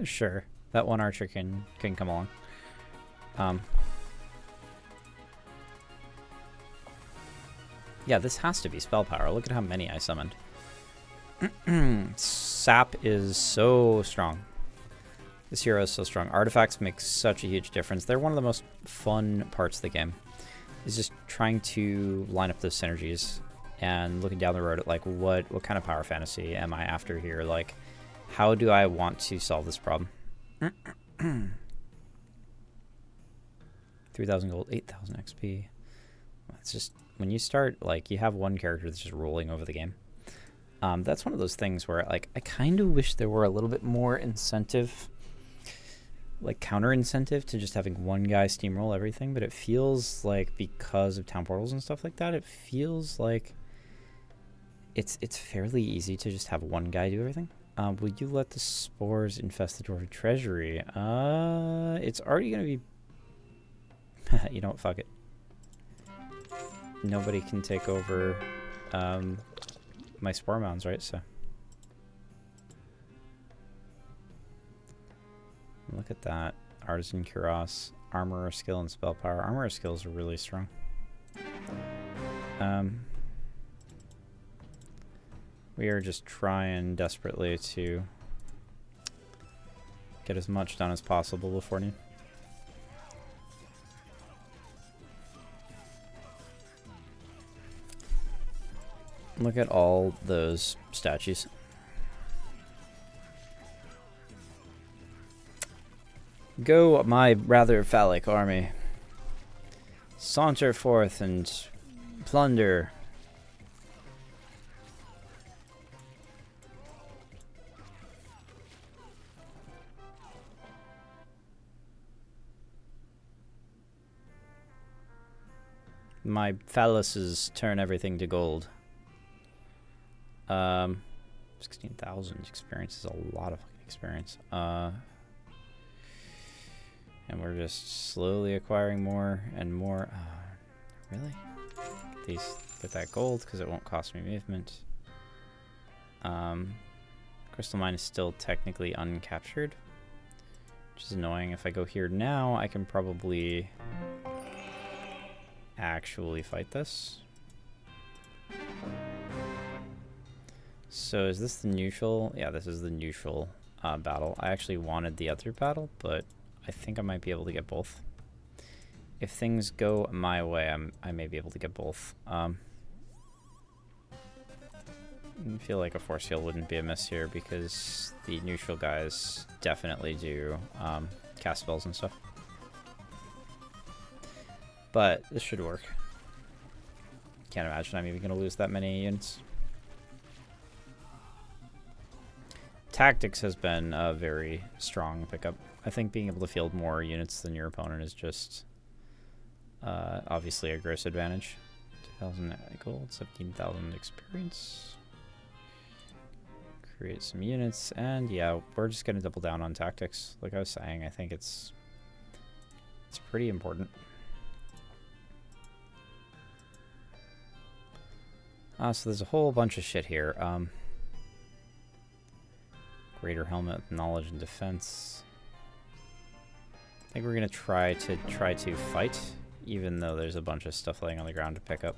Sure, that one archer can come along. Yeah, this has to be spell power. Look at how many I summoned. Sap is so strong. This hero is so strong. Artifacts make such a huge difference. They're one of the most fun parts of the game. Is just trying to line up those synergies and looking down the road at like what kind of power fantasy am I after here? Like, How do I want to solve this problem? 3,000 gold, 8,000 XP. It's just, when you start, like, you have one character that's just rolling over the game. That's one of those things where, like, I kind of wish there were a little bit more incentive, like, counter incentive to just having one guy steamroll everything, but it feels like, because of town portals and stuff like that, it feels like it's fairly easy to just have one guy do everything. Will you let the spores infest the dwarven treasury? It's already gonna be... You know what, fuck it. Nobody can take over my spore mounds, right? So look at that. Artisan Cuirass, armor skill, and spell power. Armor skills are really strong. We are just trying desperately to get as much done as possible before noon. Look at all those statues. Go, my rather phallic army. Saunter forth and plunder. My phalluses turn everything to gold. 16,000 experience is a lot of experience. And we're just slowly acquiring more and more. Really? Get that gold because it won't cost me movement. Crystal mine is still technically uncaptured, which is annoying. If I go here now, I can probably actually fight this. So is this the neutral? Yeah, this is the neutral battle. I actually wanted the other battle, but I think I might be able to get both. If things go my way, I may be able to get both. I feel like a force heal wouldn't be amiss here because the neutral guys definitely do cast spells and stuff. But this should work. Can't imagine I'm even going to lose that many units. Tactics has been a very strong pickup. I think being able to field more units than your opponent is just obviously a gross advantage. 2,000 gold, 17,000 experience. Create some units, and yeah, we're just going to double down on tactics. Like I was saying, I think it's pretty important. So there's a whole bunch of shit here. Greater helmet, knowledge, and defense. I think we're gonna try to fight, even though there's a bunch of stuff laying on the ground to pick up.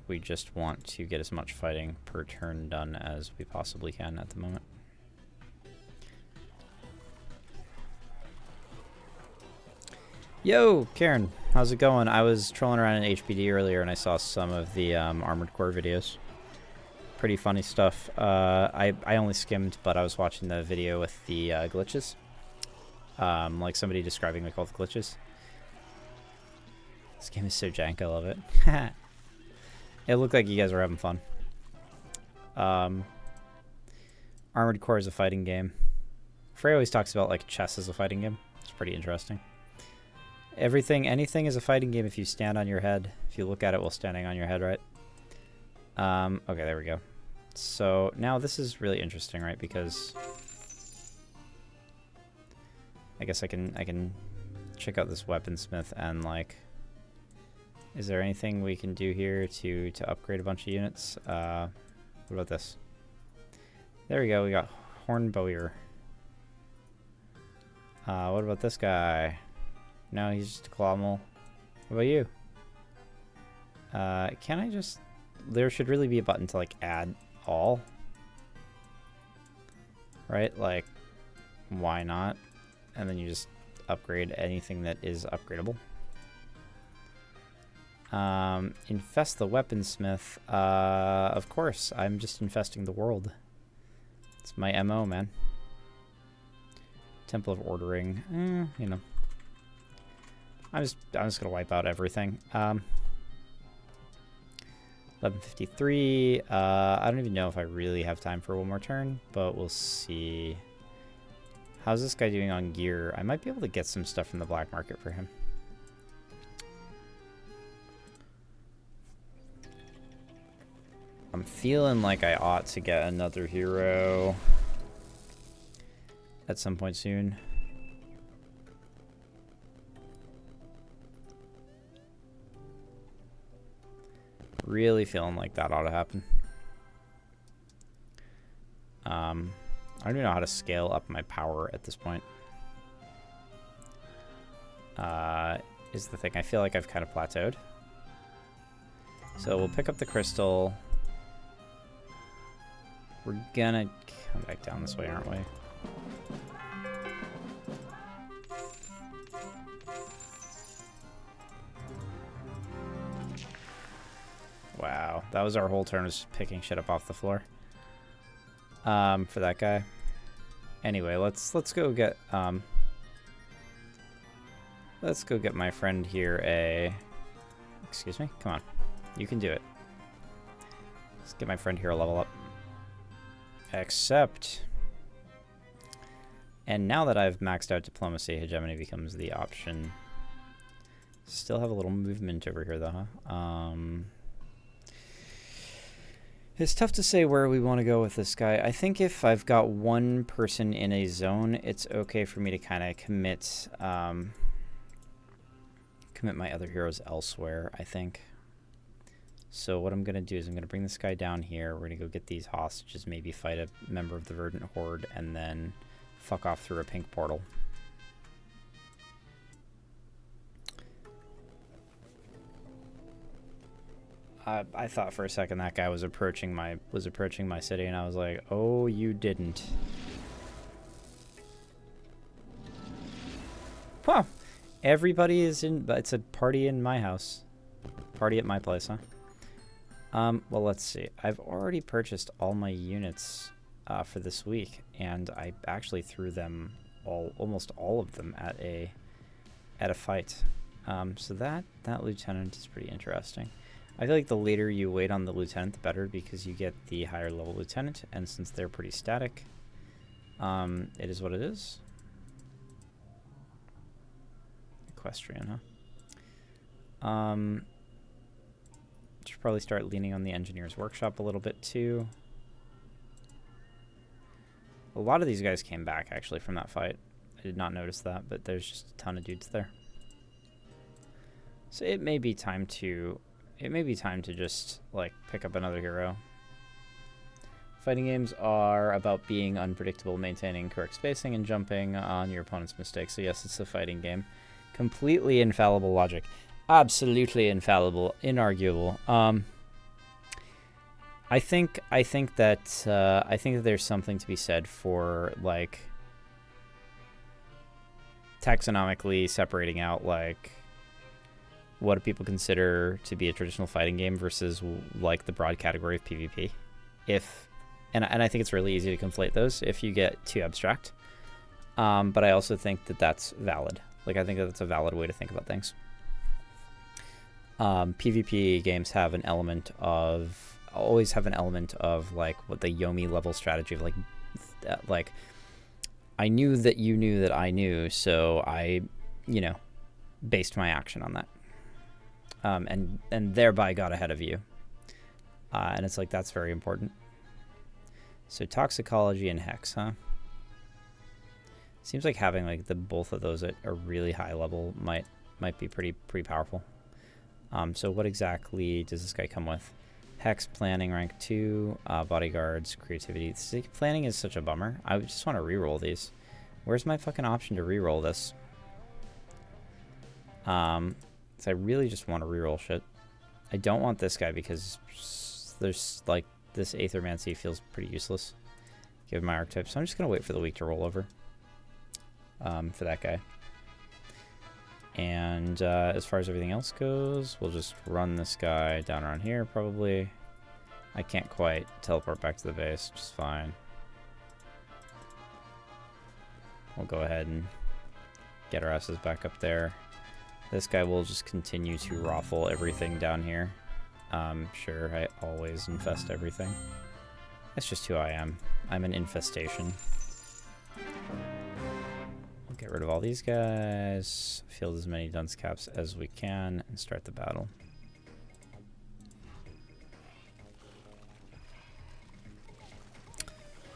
We just want to get as much fighting per turn done as we possibly can at the moment. Yo, Karen, how's it going? I was trolling around in HPD earlier and I saw some of the Armored Core videos. Pretty funny stuff. I only skimmed, but I was watching the video with the glitches. Like somebody describing like all the glitches. This game is so jank, I love it. It looked like you guys were having fun. Armored Core is a fighting game. Frey always talks about like chess as a fighting game. It's pretty interesting. Anything is a fighting game if you stand on your head. If you look at it while standing on your head, right? Okay, there we go. So now this is really interesting, right? Because I guess I can check out this weaponsmith and like, is there anything we can do here to upgrade a bunch of units? What about this? There we go. We got Hornbower. What about this guy? No, he's just a clawmole. What about you? Can I just... There should really be a button to, like, add all. Right? Like, why not? And then you just upgrade anything that is upgradable. Infest the weaponsmith. Of course, I'm just infesting the world. It's my MO, man. Temple of Ordering. You know. I'm just gonna wipe out everything. 11:53. I don't even know if I really have time for one more turn, but we'll see. How's this guy doing on gear? I might be able to get some stuff from the black market for him. I'm feeling like I ought to get another hero at some point soon. Really feeling like that ought to happen. I don't even know how to scale up my power at this point. Is the thing. I feel like I've kind of plateaued. So we'll pick up the crystal. We're gonna come back down this way, aren't we? Wow, that was our whole turn, was picking shit up off the floor. For that guy. Anyway, let's go get my friend here a. Excuse me, come on, you can do it. Let's get my friend here a level up. Except, and now that I've maxed out diplomacy, hegemony becomes the option. Still have a little movement over here though, huh? It's tough to say where we want to go with this guy. I think if I've got one person in a zone, it's okay for me to kind of commit my other heroes elsewhere, I think. So what I'm going to do is I'm going to bring this guy down here. We're going to go get these hostages, maybe fight a member of the Verdant Horde, and then fuck off through a pink portal. I thought for a second that guy was approaching my city, and I was like, "Oh, you didn't." Wow, everybody is in. It's a party in my house. Party at my place, huh? Well, let's see. I've already purchased all my units for this week, and I actually threw them almost all of them at a fight. So that lieutenant is pretty interesting. I feel like the later you wait on the lieutenant, the better, because you get the higher level lieutenant, and since they're pretty static, it is what it is. Equestrian, huh? Should probably start leaning on the engineer's workshop a little bit too. A lot of these guys came back actually from that fight. I did not notice that, but there's just a ton of dudes there. So it may be time to just like pick up another hero. Fighting games are about being unpredictable, maintaining correct spacing, and jumping on your opponent's mistakes. So yes, it's a fighting game. Completely infallible logic. Absolutely infallible, inarguable. I think that there's something to be said for like taxonomically separating out like what do people consider to be a traditional fighting game versus like the broad category of PvP. And I think it's really easy to conflate those if you get too abstract. But I also think that that's valid. Like I think that that's a valid way to think about things. PvP games have an element of like what the Yomi level strategy of like I knew that you knew that I knew, so I, based my action on that. And thereby got ahead of you. And it's like, that's very important. So toxicology and hex, huh? Seems like having like both of those at a really high level might be pretty powerful. So what exactly does this guy come with? Hex, planning, rank 2, bodyguards, creativity. Planning is such a bummer. I just want to reroll these. Where's my fucking option to reroll this? So I really just want to reroll shit. I don't want this guy because there's like this Aethermancy feels pretty useless given my archetype. So I'm just gonna wait for the week to roll over for that guy. And as far as everything else goes, we'll just run this guy down around here probably. I can't quite teleport back to the base, which is fine. we'll go ahead and get our asses back up there. This guy will just continue to raffle everything down here. Sure, I always infest everything. That's just who I am. I'm an infestation. We'll get rid of all these guys, field as many dunce caps as we can, and start the battle.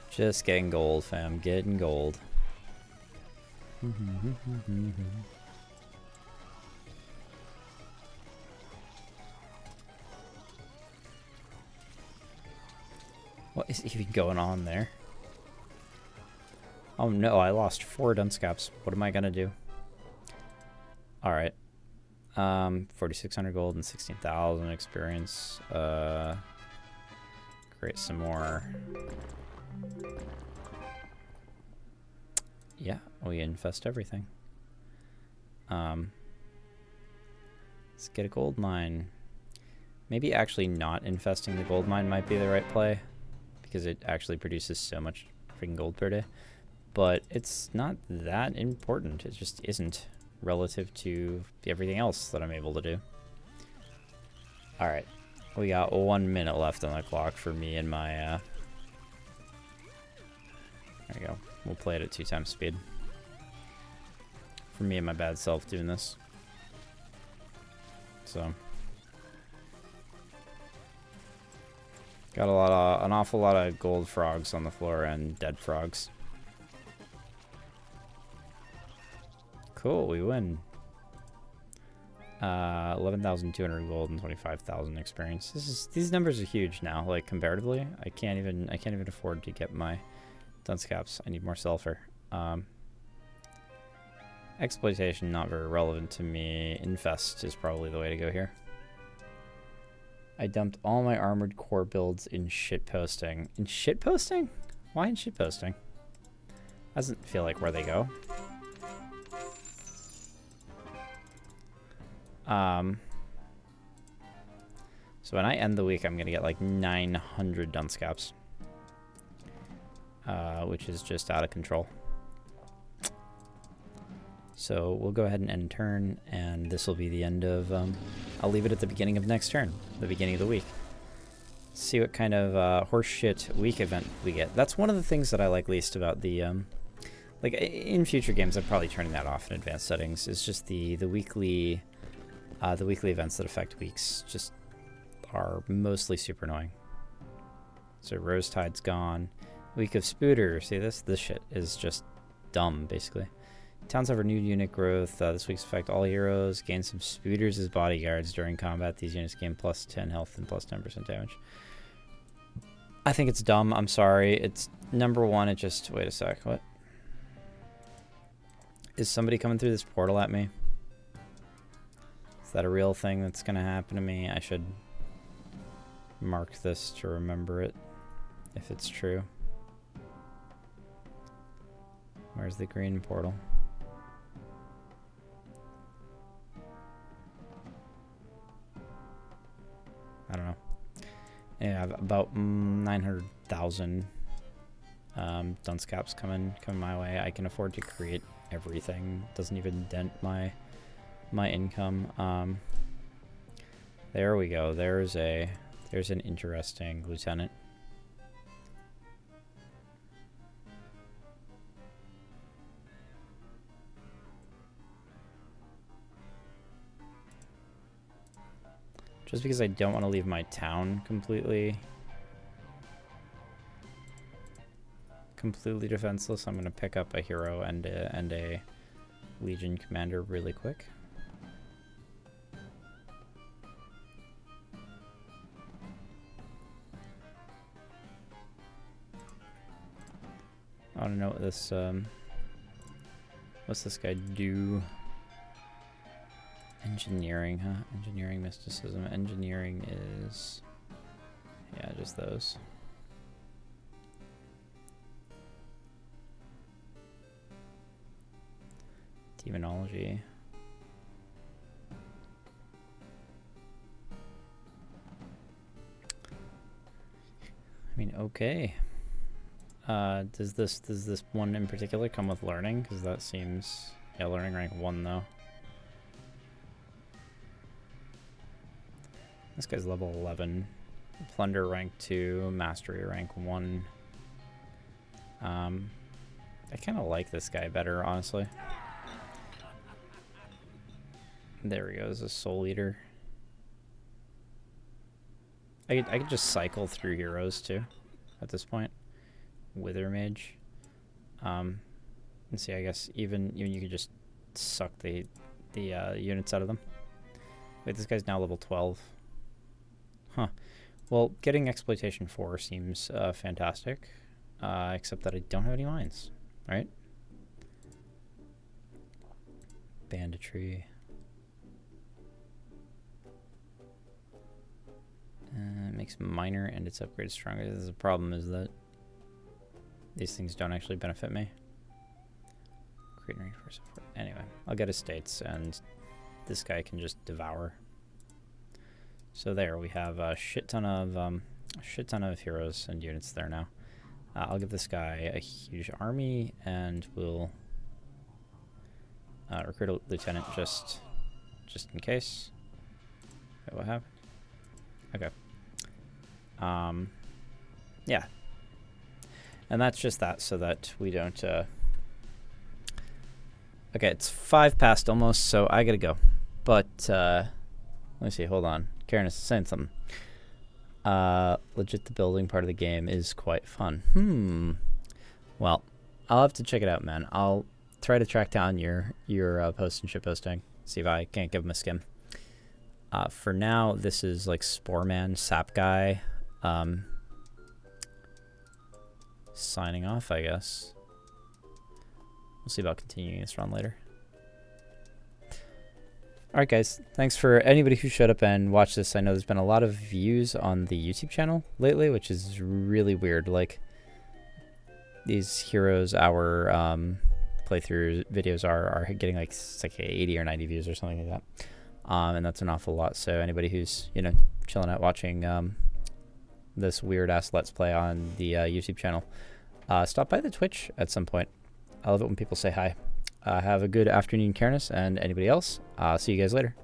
Just getting gold, fam. Getting gold. What is even going on there? Oh no, I lost 4 dunce caps. What am I gonna do? Alright. 4,600 gold and 16,000 experience. Create some more. Yeah, we infest everything. Let's get a gold mine. Maybe actually not infesting the gold mine might be the right play, because it actually produces so much freaking gold per day. But it's not that important. It just isn't relative to everything else that I'm able to do. Alright, we got 1 minute left on the clock for me and my... There we go. We'll play it at 2 times speed. For me and my bad self doing this. So... got an awful lot of gold frogs on the floor and dead frogs. Cool, we win. 11,200 gold and 25,000 experience. These numbers are huge now. Like comparatively, I can't even afford to get my dunce caps. I need more sulfur. Exploitation not very relevant to me. Infest is probably the way to go here. I dumped all my armored core builds in shitposting. In shitposting? Why in shitposting? Doesn't feel like where they go. So when I end the week, I'm gonna get like 900 dunce caps, which is just out of control. So we'll go ahead and end turn, and this will be the end of, I'll leave it at the beginning of next turn, the beginning of the week. See what kind of horseshit week event we get. That's one of the things that I like least about the, like in future games, I'm probably turning that off in advanced settings, is just the weekly events that affect weeks just are mostly super annoying. So Rose Tide's gone. Week of Spooter. See this shit is just dumb, basically. Towns have renewed unit growth. This week's affect all heroes. Gain some Spooters as bodyguards during combat. These units gain plus 10 health and plus 10% damage. I think it's dumb. I'm sorry. It's number one. It just... Wait a sec. What? Is somebody coming through this portal at me? Is that a real thing that's going to happen to me? I should mark this to remember it, if it's true. Where's the green portal? I don't know. Yeah, I have about 900,000 dunce caps coming my way. I can afford to create everything. Doesn't even dent my income. There we go. There's an interesting lieutenant. Just because I don't want to leave my town completely defenseless, I'm going to pick up a hero and a Legion commander really quick. I want to know what this, what's this guy do? Engineering, huh? Engineering, mysticism. Engineering is... yeah, just those. Demonology. I mean, okay. Does this one in particular come with learning? Because that seems, yeah, learning rank 1 though. This guy's level 11. Plunder rank 2, mastery rank 1. I kind of like this guy better, honestly. There he goes, a soul eater. I could just cycle through heroes too, at this point. Wither mage. Let's see. I guess even you could just suck the units out of them. Wait, this guy's now level 12. Huh. Well, getting exploitation 4 seems fantastic, except that I don't have any mines. Right? Banditry. It makes minor and its upgrade stronger. The problem is that these things don't actually benefit me. Create range for support. Anyway, I'll get estates, and this guy can just devour. So there we have a shit ton of heroes and units there now. I'll give this guy a huge army, and we'll recruit a lieutenant just in case. Wait, what happened? Okay. Yeah. And that's just that, so that we don't, okay, it's 5 past almost, so I gotta go. But, let me see, hold on. Karen is saying something. Legit, the building part of the game is quite fun. Well, I'll have to check it out, man. I'll try to track down your post and ship posting, see if I can't give them a skim. For now, this is like Spore Man, Sap Guy, signing off, I guess. We'll see about continuing this run later. Alright guys, thanks for anybody who showed up and watched this. I know there's been a lot of views on the YouTube channel lately, which is really weird. Like, these Heroes Hour playthrough videos are getting like 80 or 90 views or something like that. And that's an awful lot. So anybody who's, you know, chilling out watching this weird ass Let's Play on the YouTube channel, stop by the Twitch at some point. I love it when people say hi. Have a good afternoon, Cairns, and anybody else. See you guys later.